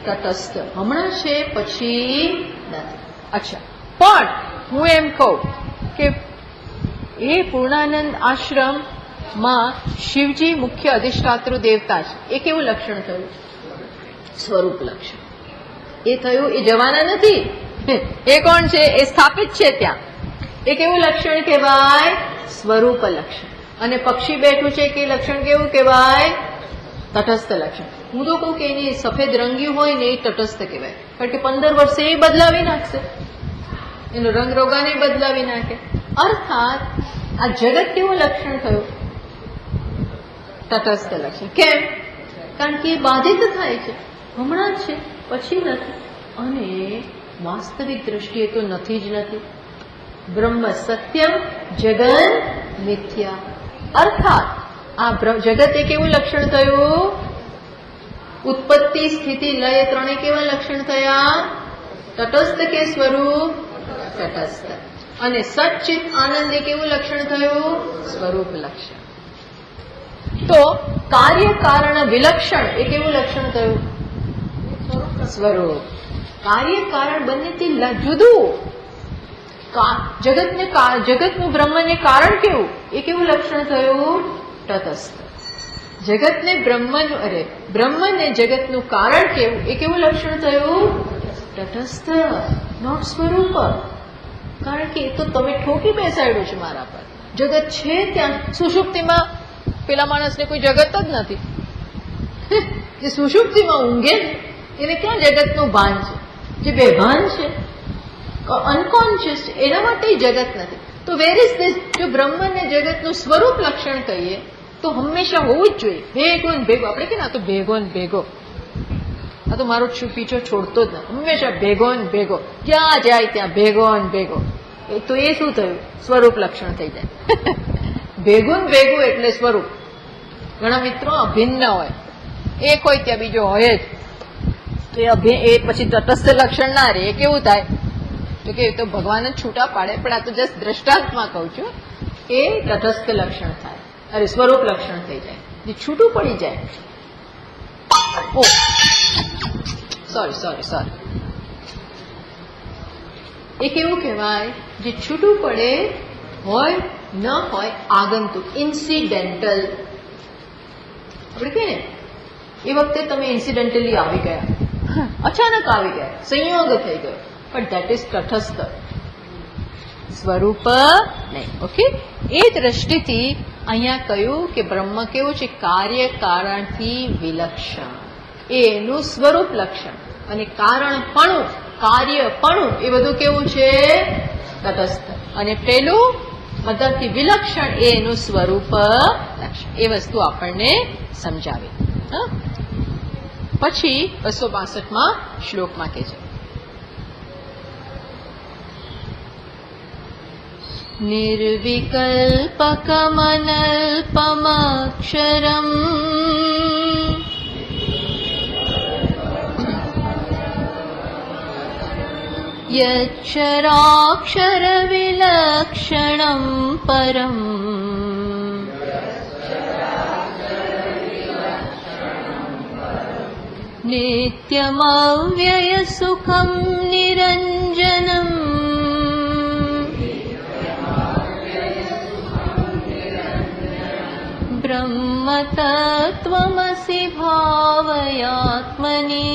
તટસ્થ. હમણાં છે પછી નથી. અચ્છા, પણ હું એમ કહું કે એ પૂર્ણાનંદ આશ્રમમાં શિવજી મુખ્ય અધિષ્ઠાતૃ દેવતા છે. એ કેવું લક્ષણ થયું? સ્વરૂપ લક્ષણ. એ થયું, એ જવાના નથી. એ કોણ છે? એ સ્થાપિત છે ત્યાં. એ કેવું લક્ષણ કહેવાય? સ્વરૂપ લક્ષણ. અને પક્ષી બેઠું છે કે લક્ષણ કેવું કહેવાય? તટસ્થ લક્ષણ. હું તો કહું કે એની સફેદ રંગી હોય ને એ તટસ્થ કહેવાય, કારણ કે 15 વર્ષે એ બદલાવી નાખશે, એનો રંગ રોગાને બદલાવી નાખે. અર્થાત આ જગત કેવું લક્ષણ થયું? તટસ્થ લક્ષણ. કેમ? કારણ કે એ બાધિત થાય છે, હમણાં છે પછી નથી. અને વાસ્તવિક દ્રષ્ટિએ તો નથી જ નથી. બ્રહ્મ સત્યમ, જગન મિથ્યા. અર્થાત આ જગત એ કેવું લક્ષણ થયું? ઉત્પત્તિ, સ્થિતિ, લય ત્રણે કેવા લક્ષણ થયા? તટસ્થ કે સ્વરૂપ? તટસ્થ. અને સચ્ચિત આનંદ એ કેવું લક્ષણ થયું? સ્વરૂપ લક્ષણ. તો કાર્ય કારણ વિલક્ષણ એ કેવું લક્ષણ થયું? સ્વરૂપ. કાર્ય કારણ બંનેથી જુદું. જગતનું બ્રહ્મને કારણ કેવું? એ કેવું લક્ષણ થયું? તટસ્થ. જગતને બ્રહ્મને જગતનું કારણ કેવું? એ કેવું લક્ષણ થયું? તટસ્થ, નોટ સ્વરૂપ. કારણ કે એ તો તમે ઠોકી બેસાડ્યું છે મારા પર. જગત છે ત્યાં. સુષુપ્તિમાં પેલા માણસને કોઈ જગત જ નથી. જે સુષુપ્તિમાં ઊંઘે એને ક્યાં જગતનું ભાન છે? જે બેભાન છે, અનકોન્શિયસ છે, એના માટે જગત નથી. તો વેર ઇઝ ધીસ? જો બ્રહ્મને જગતનું સ્વરૂપ લક્ષણ કહીએ તો હંમેશા હોવું જ જોઈએ ભેગો ને ભેગો. આપણે કે ના તો ભેગો ને ભેગો, આ તો મારો પીછો છોડતો જ નથી, હંમેશા ભેગો ને ભેગો, જ્યાં જાય ત્યાં ભેગો ને ભેગો. તો એ શું થયું? સ્વરૂપ લક્ષણ થઈ જાય. ભેગું ને ભેગું એટલે સ્વરૂપ. ઘણા મિત્રો અભિન્ન હોય, એક હોય ત્યાં બીજો હોય જ, તો એ પછી તટસ્થ લક્ષણ ના રહે. એ કેવું થાય? તો કે તો ભગવાન જ છૂટા પાડે, પણ આ તો જસ્ટ દ્રષ્ટાંતમાં કહું છું. એ તટસ્થ લક્ષણ થાય, અરે સ્વરૂપ લક્ષણ થઈ જાય, જે છૂટું પડી જાય. ઓ સોરી, એ કેવું કહેવાય? જે છૂટું પડે હોય ન હોય, આગંતુક, ઇન્સિડેન્ટલ. આપણે કે ને એ વખતે તમે ઇન્સિડેન્ટલી આવી ગયા, અચાનક આવી ગયા, સંયોગ થઈ ગયો, પણ ધેટ ઇઝ તટસ્થ. સ્વરૂપ નહીં. ઓકે, એ દ્રષ્ટિથી અહીંયા કહ્યું કે બ્રહ્મ કેવું છે? કાર્ય કારણથી વિલક્ષણ. એ એનું સ્વરૂપ લક્ષણ. અને કારણપણું, કાર્યપણું એ બધું કેવું છે? તટસ્થ. અને પેલું બધાથી વિલક્ષણ એ એનું સ્વરૂપ લક્ષણ. એ વસ્તુ આપણને સમજાવી. પછી 262માં શ્લોકમાં કહે છે, નિર્વિકલ્પકમનલ્પમક્ષરમ યક્ષરાક્ષર વિલક્ષણમ પરમ नित्यमव्ययसुखं निरञ्जनम् ब्रह्मतत्त्वमसि भावयात्मनि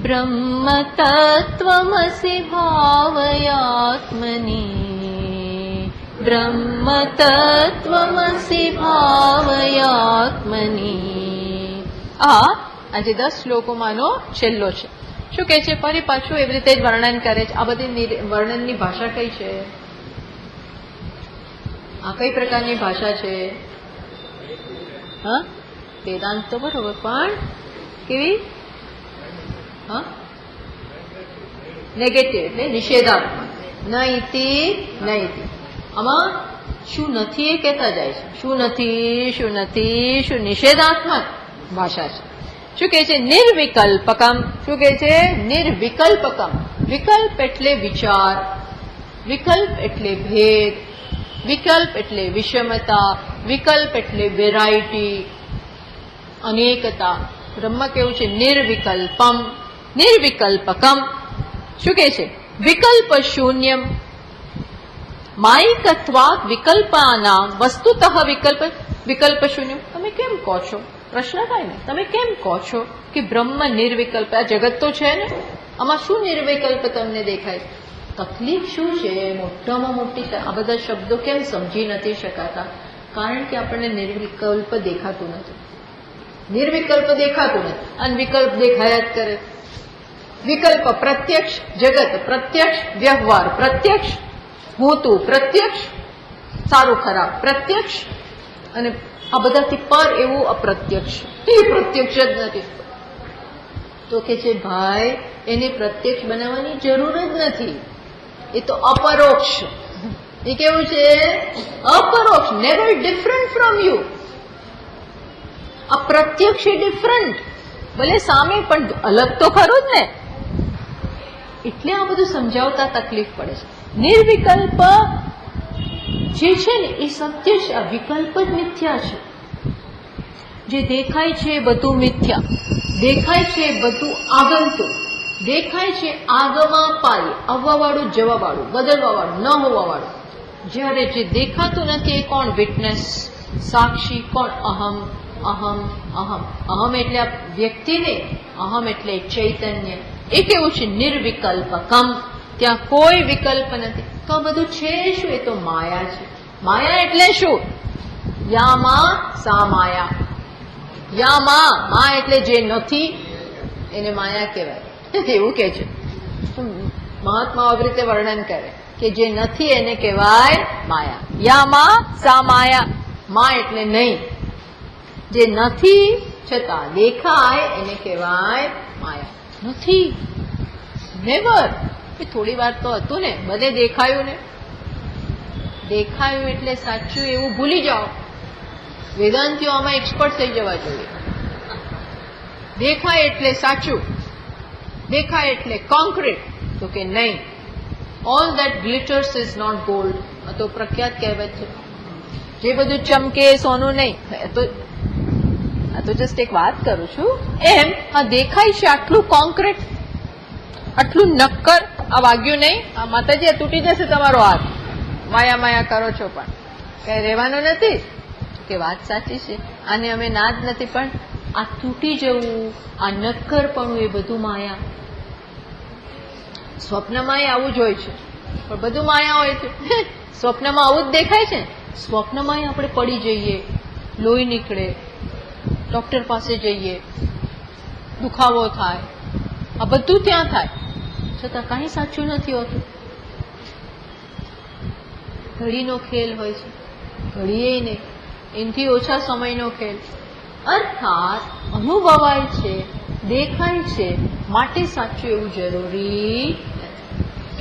ब्रह्मतत्त्वमसि भावयात्मनि ब्रह्मतत्त्वमसि भावयात्मनि। આજે 10 શ્લોકોમાંનો છેલ્લો છે. શું કહે છે? ફરી પાછું એવી રીતે જ વર્ણન કરે છે. આ બધી વર્ણનની ભાષા કઈ છે? આ કઈ પ્રકારની ભાષા છે? હા, વેદાંત તો બરોબર, પણ કેવી? હા, નેગેટિવ એટલે નિષેધાત્મક. નઈતિ નઈતિ. આમાં શું નથી એ કહેતા જાય છે. શું નથી, શું નથી, શું નિષેધાત્મક ભાષા છે. શું કહે છે? નિર્વિકલ્પકમ. શું કહે છે? નિર્વિકલ્પકમ. વિકલ્પ એટલે વિચાર, વિકલ્પ એટલે ભેદ, વિકલ્પ એટલે વિષમતા, વિકલ્પ એટલે વેરાયટી, અનેકતા. બ્રહ્મ કેવું છે? નિર્વિકલ્પમ, નિર્વિકલ્પકમ. શું કહે છે? વિકલ્પ શૂન્યમ. માયિકત્વાદ વિકલ્પાનામ વસ્તુતઃ વિકલ્પ શૂન્યમ. તમે કેમ કહો છો? પ્રશ્ન થાય ને, તમે કેમ કહો છો કે બ્રહ્મ નિર્વિકલ્પ? આ જગત તો છે ને, આમાં શું નિર્વિકલ્પ તમને દેખાય? તકલીફ શું છે? મોટામાં મોટી આ બધા શબ્દો કેમ સમજી નથી શકાતા? કારણ કે આપણને નિર્વિકલ્પ દેખાતું નથી. નિર્વિકલ્પ દેખાતું નથી અને વિકલ્પ દેખાયા જ કરે. વિકલ્પ પ્રત્યક્ષ જગત, પ્રત્યક્ષ વ્યવહાર, પ્રત્યક્ષ હું તું, પ્રત્યક્ષ સારું ખરાબ, પ્રત્યક્ષ, અને આ બધાથી પર એવું અપ્રત્યક્ષ. એ પ્રત્યક્ષ જ નથી. તો કે છે ભાઈ એને પ્રત્યક્ષ બનાવવાની જરૂર જ નથી. એ તો અપરોક્ષ. એ કેવું છે? અપરોક્ષ, નેવર ડિફરન્ટ ફ્રોમ યુ. અપ્રત્યક્ષ એ ડિફરન્ટ, ભલે સામે પણ અલગ તો ખરું જ ને. એટલે આ બધું સમજાવતા તકલીફ પડે છે. નિર્વિકલ્પ જે છે ને એ સત્ય છે. આ વિકલ્પ જ મિથ્યા છે. જે દેખાય છે એ બધું મિથ્યા, દેખાય છે એ બધું આગંતુક, દેખાય છે આગમાં પાય, આવવાવાળું, જવાવાળું, બદલવાવાળું, ન હોવાવાળું. જ્યારે જે દેખાતું નથી એ કોણ? વિટનેસ, સાક્ષી કોણ? અહમ, અહમ, અહમ. અહમ એટલે આ વ્યક્તિ નહીં, અહમ એટલે ચૈતન્ય. એ કેવું છે? નિર્વિકલ્પકમ. ત્યાં કોઈ વિકલ્પ નથી. તો આ બધું છે શું? એ તો માયા છે. માયા એટલે શું? યામાં સા માયા. યામાં, મા એટલે જે નથી એને માયા કહેવાય. એવું કે છે મહાત્મા. આવી રીતે વર્ણન કરે કે જે નથી એને કહેવાય માયા. યામાં સા માયા. મા એટલે નહીં, જે નથી છતાં દેખાય એને કહેવાય માયા. નથી, નેવર. થોડી વાર તો હતું ને, બધે દેખાયું ને. દેખાયું એટલે સાચું એવું ભૂલી જાઓ. વેદાંતિઓ આમાં એક્સપર્ટ થઈ જવા જોઈએ. દેખાય એટલે સાચું, દેખાય એટલે કોન્ક્રીટ. તો કે નહીં, all that glitters is not gold. આ તો પ્રખ્યાત કહેવત છે. જે બધું ચમકે સોનું નહીં. આ તો જસ્ટ એક વાત કરું છું. એમ આ દેખાય છે આટલું કોન્ક્રીટ, આટલું નક્કર. આ વાગ્યું નહીં, આ માતાજી આ તૂટી જશે તમારો હાથ. માયા માયા કરો છો પણ કઈ રહેવાનું નથી. કે વાત સાચી છે, આને અમે ના જ નથી, પણ આ તૂટી જવું, આ નક્કરપણું એ બધું માયા. સ્વપ્નમાં આવું જ હોય છે, પણ બધું માયા હોય છે. સ્વપ્નમાં આવું જ દેખાય છે. સ્વપ્નમાં આપણે પડી જઈએ, લોહી નીકળે, ડોક્ટર પાસે જઈએ, દુખાવો થાય, આ બધું ત્યાં થાય, છતાં કાંઈ સાચું નથી હોતું. ઘડીનો ખેલ હોય છે, ઘડીએ નહીં, એનાથી ઓછા સમયનો ખેલ. અર્થાત અનુભવાય છે, દેખાય છે, માટે સાચું એવું જરૂરી.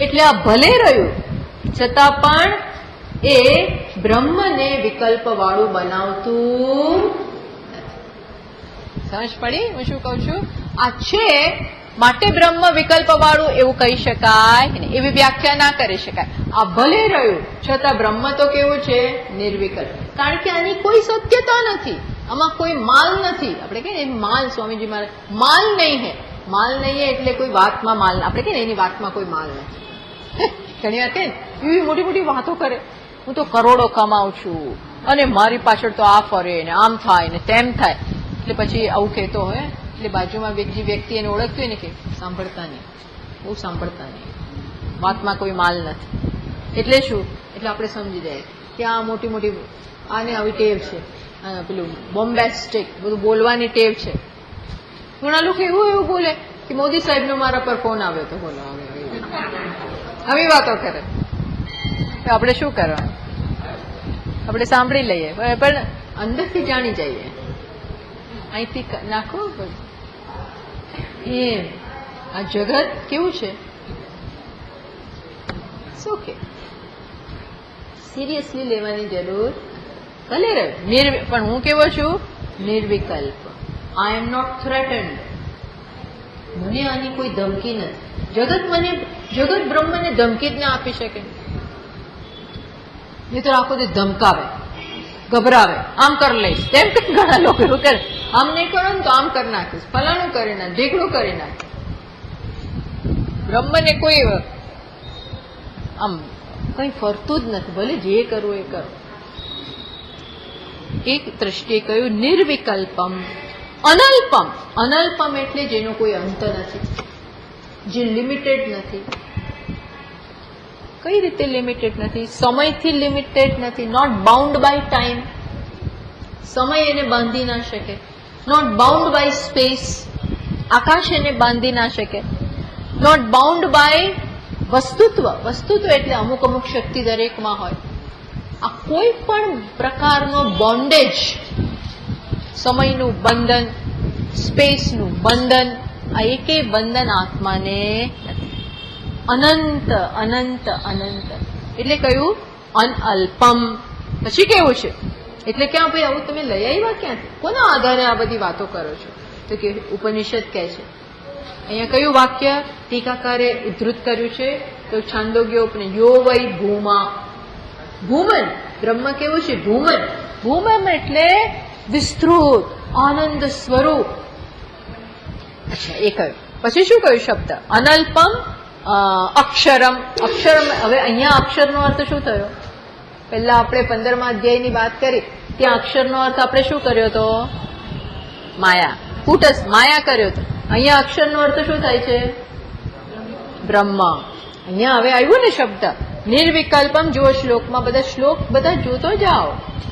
એટલે આ ભલે રહ્યું છતાં પણ એ બ્રહ્મને વિકલ્પ વાળું બનાવતું. સમજ પડી હું શું કહું છું? આ છે માટે બ્રહ્મ વિકલ્પ વાળું એવું કહી શકાય નહીં, એવી વ્યાખ્યા ના કરી શકાય. આ ભલે રહ્યું છતાં બ્રહ્મ તો કેવું છે? નિર્વિકલ્પ. કારણ કે આની કોઈ સત્યતા નથી, આમાં કોઈ માલ નથી. આપણે કહીએ માલ, સ્વામીજી મારે માલ નહીં હે, માલ નહીં હે એટલે કોઈ વાતમાં માલ, આપણે કહીએ એની વાતમાં કોઈ માલ નથી. ઘણી વાર કે એવી મોટી મોટી વાતો કરે, હું તો કરોડો કમાઉં છું અને મારી પાછળ તો આ ફરે ને આમ થાય ને તેમ થાય. એટલે પછી આવું કહેતો હોય એટલે બાજુમાં બીજી વ્યક્તિ એને ઓળખતી હોય ને કે સાંભળતા નહીં, બહુ સાંભળતા નહીં, વાતમાં કોઈ માલ નથી. એટલે શું? એટલે આપણે સમજી જાય કે આ મોટી મોટી આને આવી ટેવ છે, પેલું બોમ્બેસ્ટિક બધું બોલવાની ટેવ છે. ઘણા લોકો એવું એવું બોલે કે મોદી સાહેબનો મારા પર ફોન આવ્યો તો, બોલો આવી વાતો કરે. આપણે શું કરવાનું? આપણે સાંભળી લઈએ પણ અંદરથી જાણી જઈએ, અહીંથી નાખો. એ આ જગત કેવું છે? શું કે સિરિયસલી લેવાની જરૂર ભલે રહે. પણ હું કેવો છું? નિર્વિકલ્પ. આઈ એમ નોટ થ્રેટન્ડ. મને આની કોઈ ધમકી નથી. જગત બ્રહ્મને ધમકી જ ના આપી શકે. એ તો આખો તે ધમકાવે, ગભરાવે, આમ કરી લઈશ તેમ. ઘણા લોકો એવું કરે, આમ નહીં કરો ને તો આમ કરી નાખીશ, ફલાણું કરી નાખ, ઢીકડું કરી નાખ. બ્રહ્મને કોઈ આમ કઈ ફરતું જ નથી, ભલે જે કરવું એ કરો. એક દ્રષ્ટિએ કહ્યું નિર્વિકલ્પમ અનલ્પમ. અનલ્પમ એટલે જેનો કોઈ અંત નથી, જે લિમિટેડ નથી. કઈ રીતે લિમિટેડ નથી? સમયથી લિમિટેડ નથી. Not bound by time. સમય એને બાંધી ના શકે. Not bound by space. આકાશ એને બાંધી ના શકે. નોટ બાઉન્ડ બાય વસ્તુત્વ. વસ્તુત્વ એટલે અમુક અમુક શક્તિ દરેકમાં હોય. આ કોઈ પણ પ્રકારનો બોન્ડેજ, સમયનું બંધન, સ્પેસનું બંધન, આ એકે બંધન આત્માને નથી. અનંત અનંત અનંત એટલે કયું? અનઅલ્પમ. પછી કેવું છે? એટલે ક્યાં ભાઈ આવું તમે લઈ આવ્યા ક્યાંથી? કોના આધારે આ બધી વાતો કરો છો? તો કે ઉપનિષદ કહે છે. અહીંયા કયું વાક્ય ટીકાકારે ઉદ્ધૃત કર્યું છે? તો છાંદોગ્ય ઉપનિષદ. યો વૈ ભૂમા. ભૂમન. બ્રહ્મ કેવું છે? ભૂમન. ભૂમન એટલે વિસ્તૃત આનંદ સ્વરૂપ. અચ્છા, એ કહ્યું. પછી શું કહ્યું શબ્દ? અનલ્પમ અક્ષરમ. અક્ષરમ. હવે અહીંયા અક્ષરનો અર્થ શું થયો? પહેલા આપણે 15મા અધ્યાયની વાત કરી, ત્યાં અક્ષરનો અર્થ આપણે શું કર્યો હતો? માયા. કુટસ માયા કર્યો હતો. અહીંયા અક્ષરનો અર્થ શું થાય છે? બ્રહ્મ. અહીંયા હવે આવ્યું ને શબ્દ નિર્વિકલ્પમ. જુઓ શ્લોકમાં, બધા શ્લોક બધા જોતો જાઓ.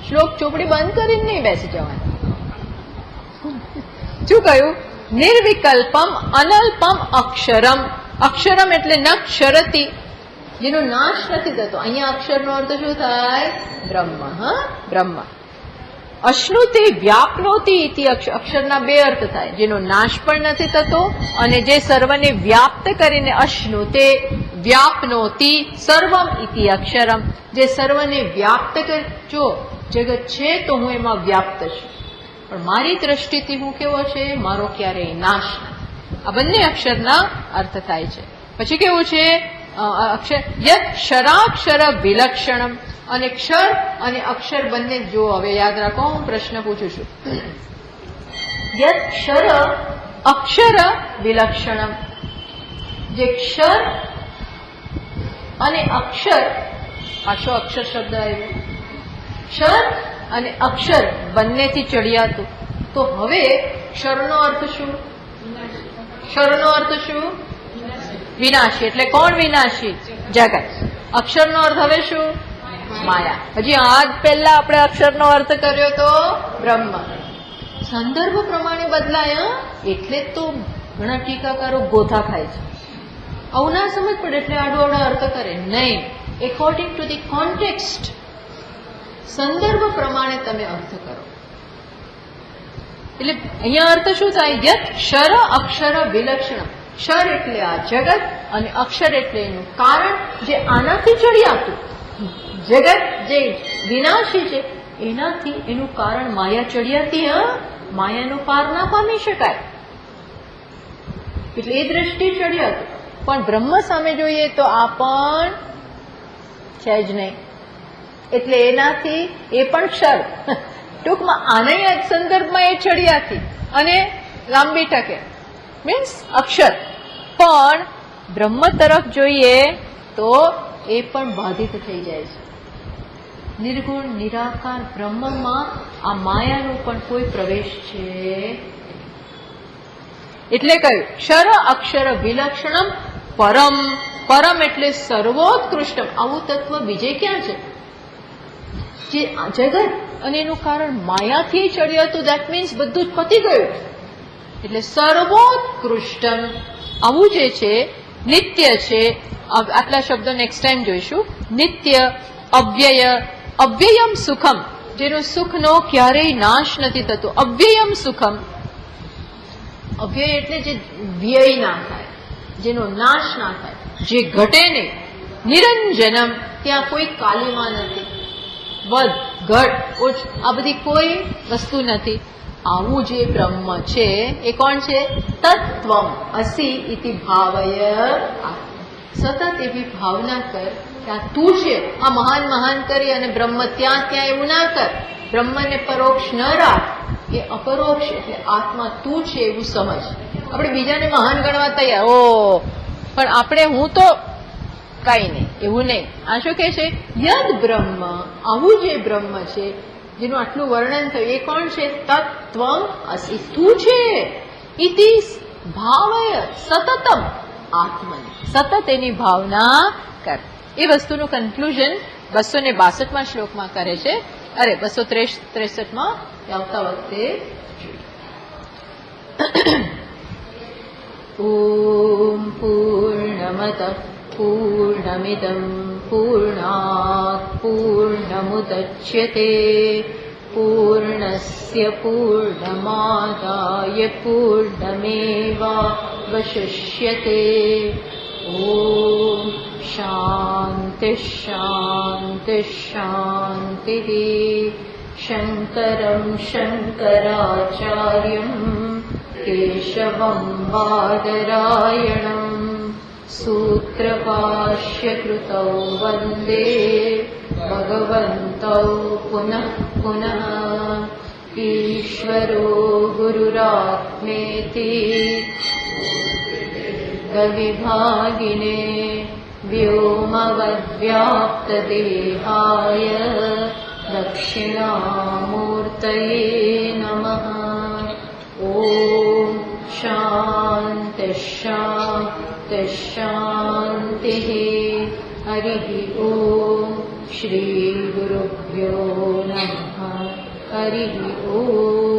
શ્લોક ચોપડી બંધ કરીને નહીં બેસી જવાનું. શું કહ્યું? નિર્વિકલ્પમ અનલ્પમ અક્ષરમ. અક્ષરમ એટલે ન ક્ષરતી, જેનો નાશ નથી થતો. અહીંયા અક્ષરનો અર્થ શું થાય? બ્રહ્મ. હા, બ્રહ્મ. અશ્નુતિ વ્યાપનોતિ ઇતિ. અક્ષરના બે અર્થ થાય, જેનો નાશ પણ નથી થતો અને જે સર્વને વ્યાપ્ત કરીને અશ્નુતે વ્યાપનોતિ સર્વમ ઇતિ અક્ષરમ. જે સર્વને વ્યાપ્ત કરે. જો જગત છે તો હું એમાં વ્યાપ્ત છું, પણ મારી દ્રષ્ટિથી હું કેવો છે? મારો ક્યારેય નાશ નથી. આ બંને અક્ષરના અર્થ થાય છે. પછી કેવું છે? અક્ષર યત ક્ષરાક્ષર વિલક્ષણમ. અને ક્ષર અને અક્ષર બંને જો હવે યાદ રાખો, હું પ્રશ્ન પૂછું છું. યત ક્ષર અક્ષર વિલક્ષણમ. જે ક્ષર અને અક્ષર, પાછો અક્ષર શબ્દ આવ્યો, ક્ષર અને અક્ષર બંનેથી ચડિયાતું. તો હવે ક્ષરનો અર્થ શું? ક્ષરનો અર્થ શું? વિનાશી. એટલે કોણ વિનાશી? જગત. અક્ષરનો અર્થ હવે શું? માયા. હજી આજ પહેલા આપણે અક્ષરનો અર્થ કર્યો તો બ્રહ્મ. સંદર્ભ પ્રમાણે બદલાય. એટલે જ તો ઘણા ટીકાકારો ગોથા ખાય છે. આવું ના સમજ પડે એટલે આડો અર્થ કરે નહીં. એકોર્ડિંગ ટુ ધી કોન્ટેક્સ્ટ, સંદર્ભ પ્રમાણે તમે અર્થ કરો. એટલે અહીંયા અર્થ શું થાય? યત ક્ષર અક્ષર વિલક્ષણ. ક્ષર એટલે આ જગત અને અક્ષર એટલે એનું કારણ, જે આનાથી ચડિયાતું. જગત જે વિનાશી છે એનાથી એનું કારણ માયા ચડિયાતી. માયાનો પાર ના પામી શકાય. એટલે એ દ્રષ્ટિ ચડ્યું હતું. પણ બ્રહ્મ સામે જોઈએ તો આ પણ છે જ નહીં. એટલે એનાથી એ પણ ક્ષર, ટૂંકમાં આના સંદર્ભમાં એ ચડિયાથી અને લાંબી ટકે મીન્સ અક્ષર. પણ બ્રહ્મ તરફ જોઈએ તો એ પણ બાધિત થઈ જાય છે. નિર્ગુણ નિરાકાર બ્રહ્મમાં આ માયાનો પણ કોઈ પ્રવેશ છે. એટલે કહ્યું ક્ષર અક્ષર વિલક્ષણમ પરમ. પરમ એટલે સર્વોત્કૃષ્ટમ. આવું તત્વ બીજે ક્યાં છે? જે જગત અને એનું કારણ માયાથી ચડ્યું હતું, દેટ મીન્સ બધું જ પતી ગયું. એટલે સર્વોત્કૃષ્ટમ આવું જે છે નિત્ય છે. આટલા શબ્દો નેક્સ્ટ ટાઈમ જોઈશું. નિત્ય, અવ્યય, અવ્યયમ સુખમ, જેનું સુખનો ક્યારેય નાશ નથી થતો. અવ્યયમ સુખમ. અવ્યય એટલે જે વ્યય ના થાય, જેનો નાશ ના થાય, જે ઘટે નહીં. નિરંજનમ, ત્યાં કોઈ કાલિમા નથી. વધ, ઘટ, ઓછ આ બધી કોઈ વસ્તુ નથી. આવું જે બ્રહ્મ છે એ કોણ છે? તત્વમ અસી ઇતિ ભાવય. સતત એવી ભાવના કર કે આ તું છે. આ મહાન મહાન કરી અને બ્રહ્મ ત્યાં ત્યાં એવું ના કર. બ્રહ્મને પરોક્ષ ન રાખ. એ અપરોક્ષ એટલે આત્મા તું છે એવું સમજ. આપણે બીજાને મહાન ગણવા તૈયાર, ઓ પણ આપણે હું તો કઈ નહીં, એવું નહીં. આ શું કે છે? યદ બ્રહ્મ, આવું જે બ્રહ્મ છે જેનું આટલું વર્ણન થયું એ કોણ છે? તત્વમ અસી, તું છે. ઇતિ ભાવય સતતમ આત્મન, સતત એની ભાવના કર. એ વસ્તુનું કન્ક્લુઝન 262માં શ્લોકમાં કરે છે. અરે 263માં આવતા વખતે. ઓમ પૂર્ણમદ પૂર્ણમિદં પૂર્ણાત પૂર્ણમુદચ્યતે પૂર્ણસ્ય પૂર્ણમાદાય પૂર્ણમેવાવશિષ્યતે. ઓમ શાંતિ શાંતિ શાંતિ. શંકરં શંકરાચાર્યં કેશવં બાદરાયણં સૂત્રભાષ્યકૃતૌ વંદે ભગવन्तौ પુનઃ પુનઃ. ઈશ્વરો ગુરુરાત્મેતિ વિભાગિને વ્યોમવદ્વ્યાપ્તદેહાય દક્ષિણામૂર્તયે નમઃ. ઓમ શાંતિ શાંતિ શાંતિ. હરિ ઓમ શ્રી ગુરુભ્યો નમઃ. હરિ ઓમ.